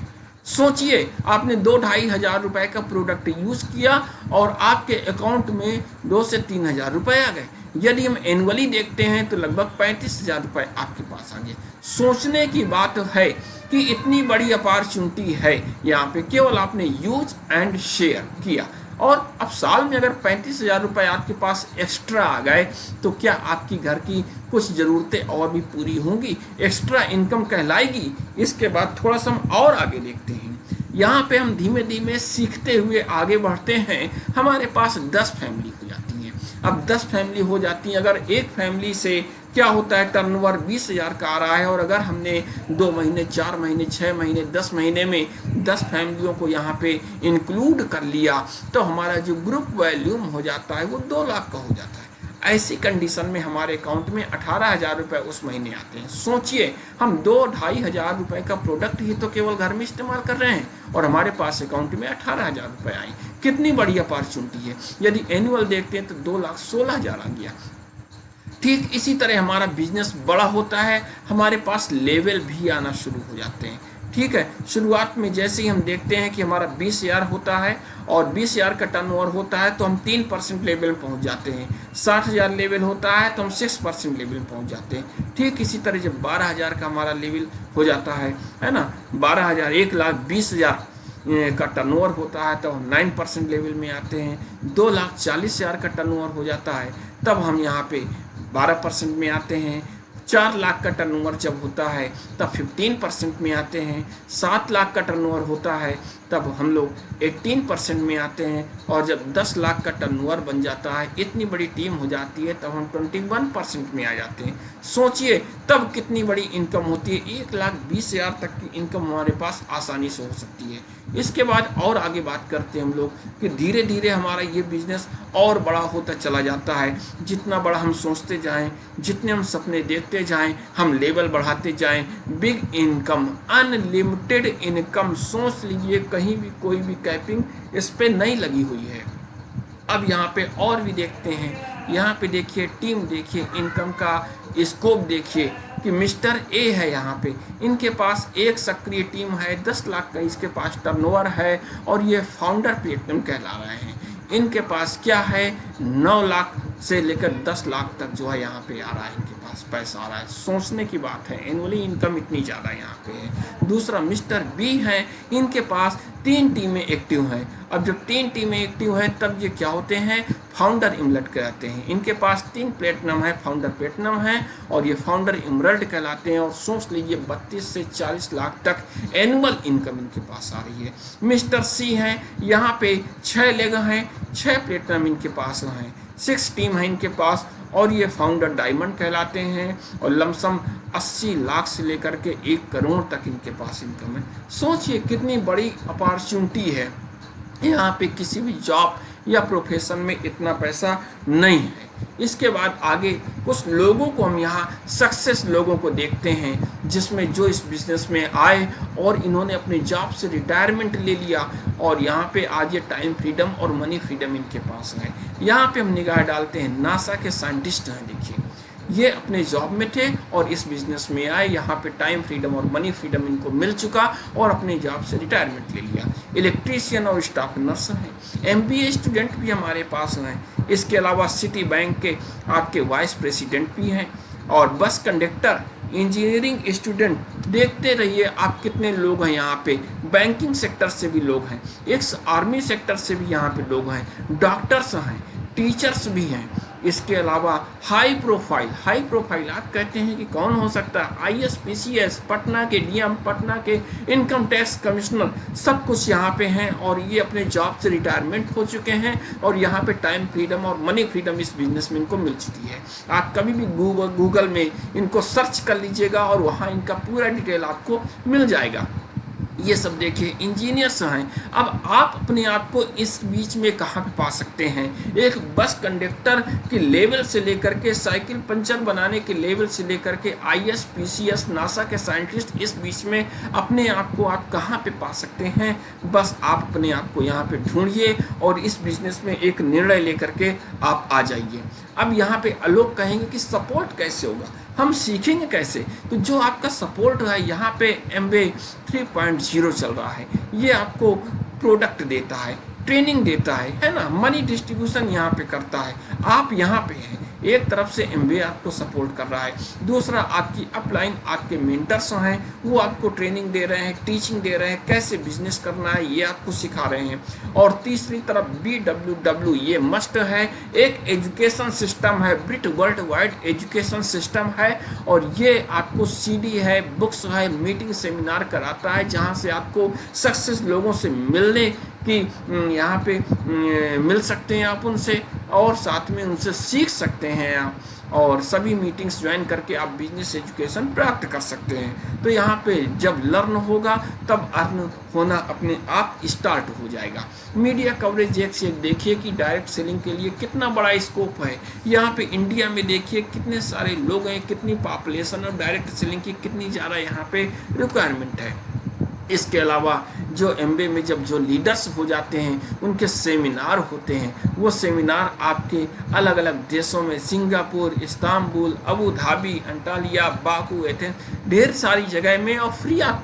सोचिए आपने 2-2,500 रुपये का प्रोडक्ट यूज़ किया और आपके अकाउंट में 2 से 3,000 रुपये आ गए। यदि हम एनुअली देखते हैं तो लगभग 35,000 रुपये आपके पास आ गए। सोचने की बात है कि इतनी बड़ी अपॉर्चुनिटी है यहाँ पे, केवल आपने यूज एंड शेयर किया और अब साल में अगर 35,000 रुपये आपके पास एक्स्ट्रा आ गए तो क्या आपकी घर की कुछ ज़रूरतें और भी पूरी होंगी? एक्स्ट्रा इनकम कहलाएगी। इसके बाद थोड़ा सा हम और आगे देखते हैं। यहाँ पे हम धीमे धीमे सीखते हुए आगे बढ़ते हैं। हमारे पास 10 फैमिली हो जाती हैं। अब 10 फैमिली हो जाती हैं, अगर एक फैमिली से क्या होता है, टर्नओवर 20,000 का आ रहा है और अगर हमने 2 महीने, 4 महीने, 6 महीने, 10 महीने में 10 फैमिलियों को यहाँ पे इंक्लूड कर लिया तो हमारा जो ग्रुप वॉल्यूम हो जाता है वो 2 लाख का हो जाता है। ऐसी कंडीशन में हमारे अकाउंट में 18,000 रुपये उस महीने आते हैं। सोचिए हम 2-2,500 रुपये का प्रोडक्ट ही तो केवल घर में इस्तेमाल कर रहे हैं और हमारे पास अकाउंट में 18,000 रुपये आए। कितनी बड़ी अपॉर्चुनिटी है। यदि एनुअल देखते हैं तो 2,16,000 आ गया। ठीक इसी तरह हमारा बिजनेस बड़ा होता है, हमारे पास लेवल भी आना शुरू हो जाते हैं। ठीक है। शुरुआत में जैसे ही हम देखते हैं कि हमारा 20,000 होता है और 20,000 का टर्नओवर होता है तो हम 3% लेवल में पहुंच जाते हैं। 60,000 लेवल होता है तो हम 6% लेवल में पहुंच जाते हैं। ठीक इसी तरह जब 12,000 का हमारा लेवल हो जाता है ना, 12,000 1,20,000 का टर्नओवर होता है तब हम 9% लेवल में आते हैं। 2,40,000 का टर्नओवर हो जाता है तब हम यहाँ पे 12% में आते हैं। 4 लाख का टर्नओवर जब होता है तब 15% में आते हैं। 7 लाख का टर्नओवर होता है तब हम लोग 18% में आते हैं। और जब 10 लाख का टर्नओवर बन जाता है, इतनी बड़ी टीम हो जाती है, तब हम 21% में आ जाते हैं। सोचिए तब कितनी बड़ी इनकम होती है। 1,20,000 तक की इनकम हमारे पास आसानी से हो सकती है। इसके बाद और आगे बात करते हैं हम लोग कि धीरे धीरे हमारा ये बिजनेस और बड़ा होता चला जाता है। जितना बड़ा हम सोचते जाएं, जितने हम सपने देखते जाएं, हम लेवल बढ़ाते जाएं। बिग इनकम, अनलिमिटेड इनकम, सोच लीजिए कहीं भी कोई भी कैपिंग इस पे नहीं लगी हुई है। अब यहाँ पे और भी देखते हैं। यहाँ पे देखिए टीम, देखिए इनकम का स्कोप देखिए कि मिस्टर ए है यहाँ पे, इनके पास एक सक्रिय टीम है, 10 लाख का इसके पास टर्नओवर है और ये फाउंडर प्लेटिनम कहला रहे हैं। इनके पास क्या है, 9 लाख से लेकर 10 लाख तक जो है यहाँ पे आ रहा है, इनके पास पैसा आ रहा है। सोचने की बात है, एनुअली इनकम इतनी ज़्यादा यहाँ पे है। दूसरा मिस्टर बी है, इनके पास 3 टीमें एक्टिव हैं। अब जब 3 टीमें एक्टिव हैं तब ये क्या होते हैं, फाउंडर इमरल्ड कहलाते हैं। इनके पास 3 प्लेटिनम है, फाउंडर प्लेटिनम है और ये फाउंडर इमरल्ड कहलाते हैं। और सोच लीजिए 32 से 40 लाख तक एनुअल इनकम इनके पास आ रही है। मिस्टर सी है, यहाँ पे 6 लेग हैं, 6 प्लेटिनम इनके पास हैं, 6 टीम है इनके पास और ये फाउंडर डायमंड कहलाते हैं। और लमसम 80 लाख से लेकर के 1 करोड़ तक इनके पास इनकम है। सोचिए कितनी बड़ी अपॉर्चुनिटी है। यहाँ पे किसी भी जॉब या प्रोफेशन में इतना पैसा नहीं है। इसके बाद आगे कुछ लोगों को हम यहाँ सक्सेस लोगों को देखते हैं, जिसमें जो इस बिजनेस में आए और इन्होंने अपने जॉब से रिटायरमेंट ले लिया और यहाँ पे आज ये टाइम फ्रीडम और मनी फ्रीडम इनके पास है। यहाँ पे हम निगाह डालते हैं, नासा के साइंटिस्ट हैं। देखिए ये अपने जॉब में थे और इस बिजनेस में आए, यहाँ पे टाइम फ्रीडम और मनी फ्रीडम इनको मिल चुका और अपने जॉब से रिटायरमेंट ले लिया। इलेक्ट्रीशियन और स्टाफ नर्स हैं। MBA स्टूडेंट भी हमारे पास हैं। इसके अलावा सिटी बैंक के आपके वाइस प्रेसिडेंट भी हैं और बस कंडक्टर, इंजीनियरिंग स्टूडेंट, देखते रहिए आप कितने लोग हैं यहाँ पे। बैंकिंग सेक्टर से भी लोग हैं, एक्स आर्मी सेक्टर से भी यहाँ पे लोग हैं, डॉक्टर्स हैं, टीचर्स भी हैं। इसके अलावा हाई प्रोफाइल आप कहते हैं कि कौन हो सकता है, IAS PCS, पटना के DM, पटना के इनकम टैक्स कमिश्नर, सब कुछ यहाँ पे हैं और ये अपने जॉब से रिटायरमेंट हो चुके हैं और यहाँ पे टाइम फ्रीडम और मनी फ्रीडम इस बिजनेस में इनको मिल चुकी है। आप कभी भी गूगल में इनको सर्च कर लीजिएगा और वहाँ इनका पूरा डिटेल आपको मिल जाएगा। ये सब देखिए इंजीनियर्स हैं। अब आप अपने आप को इस बीच में कहाँ पे पा सकते हैं, एक बस कंडक्टर के लेवल से लेकर के साइकिल पंचर बनाने के लेवल से लेकर के IAS PCS नासा के साइंटिस्ट, इस बीच में अपने आप को आप कहाँ पे पा सकते हैं। बस आप अपने आप को यहाँ पे ढूंढिए और इस बिजनेस में एक निर्णय लेकर के आप आ जाइए। अब यहाँ पे लोग कहेंगे कि सपोर्ट कैसे होगा, हम सीखेंगे कैसे। तो जो आपका सपोर्ट है, यहाँ पे MBA 3.0 चल रहा है, ये आपको प्रोडक्ट देता है, ट्रेनिंग देता है ना, मनी डिस्ट्रीब्यूशन यहाँ पे करता है। आप यहाँ पे हैं, एक तरफ से MBA आपको सपोर्ट कर रहा है, दूसरा आपकी अपलाइन आपके मेंटर्स हैं, वो आपको ट्रेनिंग दे रहे हैं, टीचिंग दे रहे हैं, कैसे बिजनेस करना है ये आपको सिखा रहे हैं। और तीसरी तरफ BWW, ये मस्ट है, एक एजुकेशन सिस्टम है, ब्रिट वर्ल्ड वाइड एजुकेशन सिस्टम है और ये आपको CD है, बुक्स है, मीटिंग सेमिनार कराता है, जहाँ से आपको सक्सेस लोगों से मिलने कि यहाँ पे मिल सकते हैं आप उनसे और साथ में उनसे सीख सकते हैं आप, और सभी मीटिंग्स ज्वाइन करके आप बिजनेस एजुकेशन प्राप्त कर सकते हैं। तो यहाँ पे जब लर्न होगा तब अर्न होना अपने आप स्टार्ट हो जाएगा। मीडिया कवरेज एक से एक देखिए कि डायरेक्ट सेलिंग के लिए कितना बड़ा स्कोप है। यहाँ पे इंडिया में देखिए कितने सारे लोग हैं, कितनी पॉपुलेशन और डायरेक्ट सेलिंग की कितनी ज़्यादा यहाँ पे रिक्वायरमेंट है। इसके अलावा जो MBA में जब जो लीडर्स हो जाते हैं उनके सेमिनार होते हैं, वो सेमिनार आपके अलग अलग देशों में, Singapore, Istanbul, Abu Dhabi, Antalya, Baku, Athens, ढेर सारी जगह में और free of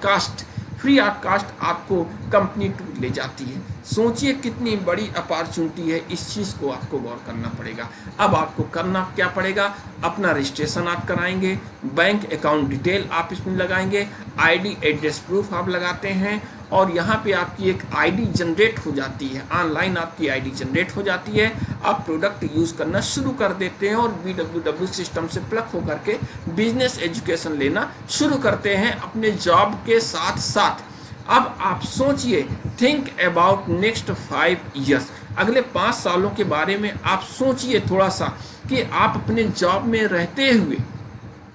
free of cost आपको कंपनी टूर ले जाती है। सोचिए कितनी बड़ी अपॉर्चुनिटी है, इस चीज़ को आपको गौर करना पड़ेगा। अब आपको करना क्या पड़ेगा, अपना रजिस्ट्रेशन आप कराएंगे, बैंक अकाउंट डिटेल आप इसमें लगाएंगे, आईडी एड्रेस प्रूफ आप लगाते हैं, और यहाँ पे आपकी एक आईडी जनरेट हो जाती है, ऑनलाइन आपकी आईडी जनरेट हो जाती है। आप प्रोडक्ट यूज़ करना शुरू कर देते हैं और BWW सिस्टम से प्लग होकर के बिजनेस एजुकेशन लेना शुरू करते हैं अपने जॉब के साथ साथ। अब आप सोचिए, थिंक अबाउट नेक्स्ट 5 ईयर्स, अगले 5 सालों के बारे में आप सोचिए थोड़ा सा, कि आप अपने जॉब में रहते हुए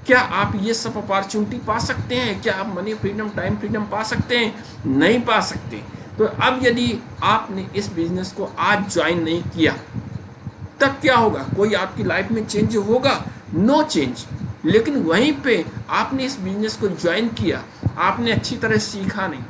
क्या आप ये सब अपॉर्चुनिटी पा सकते हैं? क्या आप मनी फ्रीडम, टाइम फ्रीडम पा सकते हैं? नहीं पा सकते। तो अब यदि आपने इस बिजनेस को आज ज्वाइन नहीं किया, तब क्या होगा? कोई आपकी लाइफ में चेंज होगा? No change. लेकिन वहीं पे आपने इस बिजनेस को ज्वाइन किया, आपने अच्छी तरह सीखा नहीं।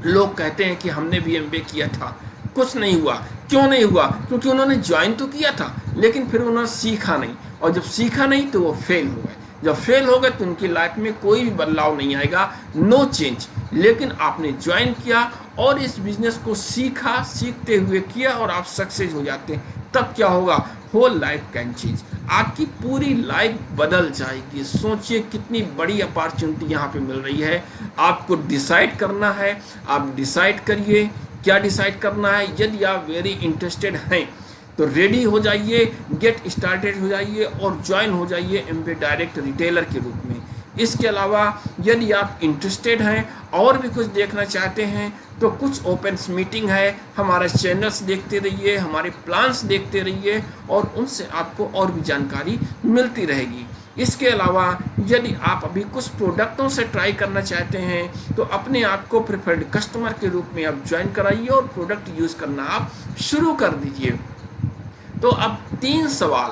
लोग कहते हैं कि हमने भी MBA किया था, कुछ नहीं हुआ। क्यों नहीं हुआ? क्योंकि उन्होंने ज्वाइन तो किया था, लेकिन फिर उन्होंने सीखा नहीं, और जब सीखा नहीं तो वो फेल हो गए। जब फेल हो गए तो उनकी लाइफ में कोई भी बदलाव नहीं आएगा, नो चेंज। लेकिन आपने ज्वाइन किया और इस बिजनेस को सीखा, सीखते हुए किया, और आप सक्सेस हो जाते हैं, तब क्या होगा? होल लाइफ कैन चेंज, आपकी पूरी लाइफ बदल जाएगी। सोचिए कितनी बड़ी अपॉर्चुनिटी यहाँ पे मिल रही है। आपको डिसाइड करना है, आप डिसाइड करिए। क्या डिसाइड करना है? यदि आप वेरी इंटरेस्टेड हैं तो रेडी हो जाइए, गेट स्टार्टेड हो जाइए और ज्वाइन हो जाइए MBA डायरेक्ट रिटेलर के रूप में। इसके अलावा यदि आप इंटरेस्टेड हैं और भी कुछ देखना चाहते हैं तो कुछ ओपन मीटिंग है, हमारे चैनल्स देखते रहिए, हमारे प्लान्स देखते रहिए, और उनसे आपको और भी जानकारी मिलती रहेगी। इसके अलावा यदि आप अभी कुछ प्रोडक्टों से ट्राई करना चाहते हैं तो अपने आप को प्रेफर्ड कस्टमर के रूप में आप ज्वाइन कराइए और प्रोडक्ट यूज़ करना आप शुरू कर दीजिए। तो अब 3 सवाल,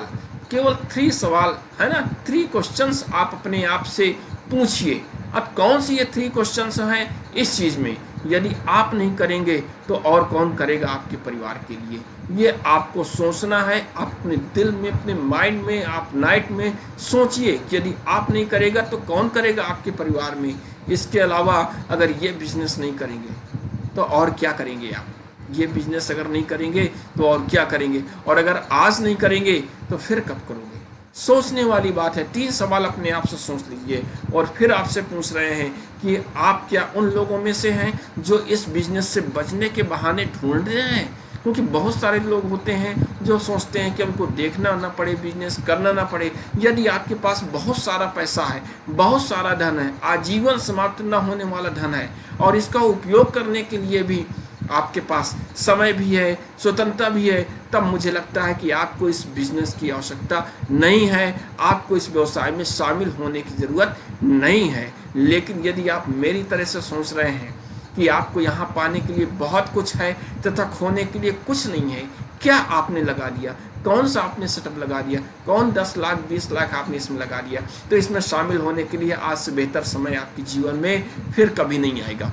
केवल 3 सवाल है ना, 3 क्वेश्चंस आप अपने आप से पूछिए। अब कौन सी ये 3 क्वेश्चंस हैं इस चीज़ में? यदि आप नहीं करेंगे तो और कौन करेगा आपके परिवार के लिए? ये आपको सोचना है, आप अपने दिल में, अपने माइंड में, आप नाइट में सोचिए कि यदि आप नहीं करेगा तो कौन करेगा आपके परिवार में। इसके अलावा अगर ये बिजनेस नहीं करेंगे तो और क्या करेंगे आप? ये बिजनेस अगर नहीं करेंगे तो और क्या करेंगे? और अगर आज नहीं करेंगे तो फिर कब करोगे? सोचने वाली बात है। 3 सवाल अपने आप से सोच लीजिए, और फिर आपसे पूछ रहे हैं कि आप क्या उन लोगों में से हैं जो इस बिजनेस से बचने के बहाने ढूंढ रहे हैं? क्योंकि बहुत सारे लोग होते हैं जो सोचते हैं कि हमको देखना ना पड़े, बिजनेस करना ना पड़े। यदि आपके पास बहुत सारा पैसा है, बहुत सारा धन है, आजीवन समाप्त न होने वाला धन है, और इसका उपयोग करने के लिए भी आपके पास समय भी है, स्वतंत्रता भी है, तब मुझे लगता है कि आपको इस बिजनेस की आवश्यकता नहीं है, आपको इस व्यवसाय में शामिल होने की ज़रूरत नहीं है। लेकिन यदि आप मेरी तरह से सोच रहे हैं कि आपको यहाँ पाने के लिए बहुत कुछ है तथा खोने के लिए कुछ नहीं है, क्या आपने लगा दिया? कौन सा आपने सेटअप लगा दिया? कौन 10 लाख 20 लाख आपने इसमें लगा दिया? तो इसमें शामिल होने के लिए आज से बेहतर समय आपके जीवन में फिर कभी नहीं आएगा।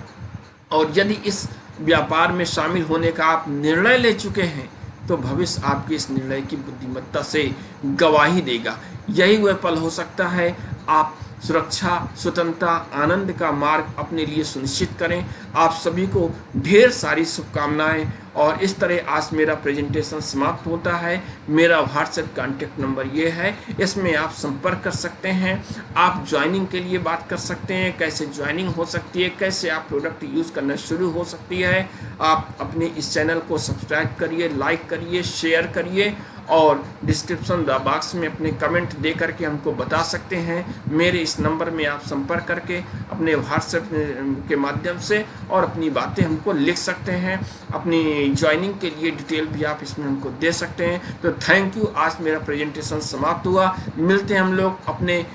और यदि इस व्यापार में शामिल होने का आप निर्णय ले चुके हैं तो भविष्य आपके इस निर्णय की बुद्धिमत्ता से गवाही देगा। यही वह पल हो सकता है आप सुरक्षा, स्वतंत्रता, आनंद का मार्ग अपने लिए सुनिश्चित करें। आप सभी को ढेर सारी शुभकामनाएं। और इस तरह आज मेरा प्रेजेंटेशन समाप्त होता है। मेरा व्हाट्सएप कॉन्टैक्ट नंबर ये है, इसमें आप संपर्क कर सकते हैं। आप ज्वाइनिंग के लिए बात कर सकते हैं, कैसे ज्वाइनिंग हो सकती है, कैसे आप प्रोडक्ट यूज़ करना शुरू हो सकती है। आप अपने इस चैनल को सब्सक्राइब करिए, लाइक करिए, शेयर करिए, और डिस्क्रिप्शन बॉक्स में अपने कमेंट दे करके हमको बता सकते हैं। मेरे इस नंबर में आप संपर्क करके अपने व्हाट्सएप के माध्यम से और अपनी बातें हमको लिख सकते हैं। अपनी ज्वाइनिंग के लिए डिटेल भी आप इसमें हमको दे सकते हैं। तो थैंक यू। आज मेरा प्रेजेंटेशन समाप्त हुआ। मिलते हैं हम लोग अपने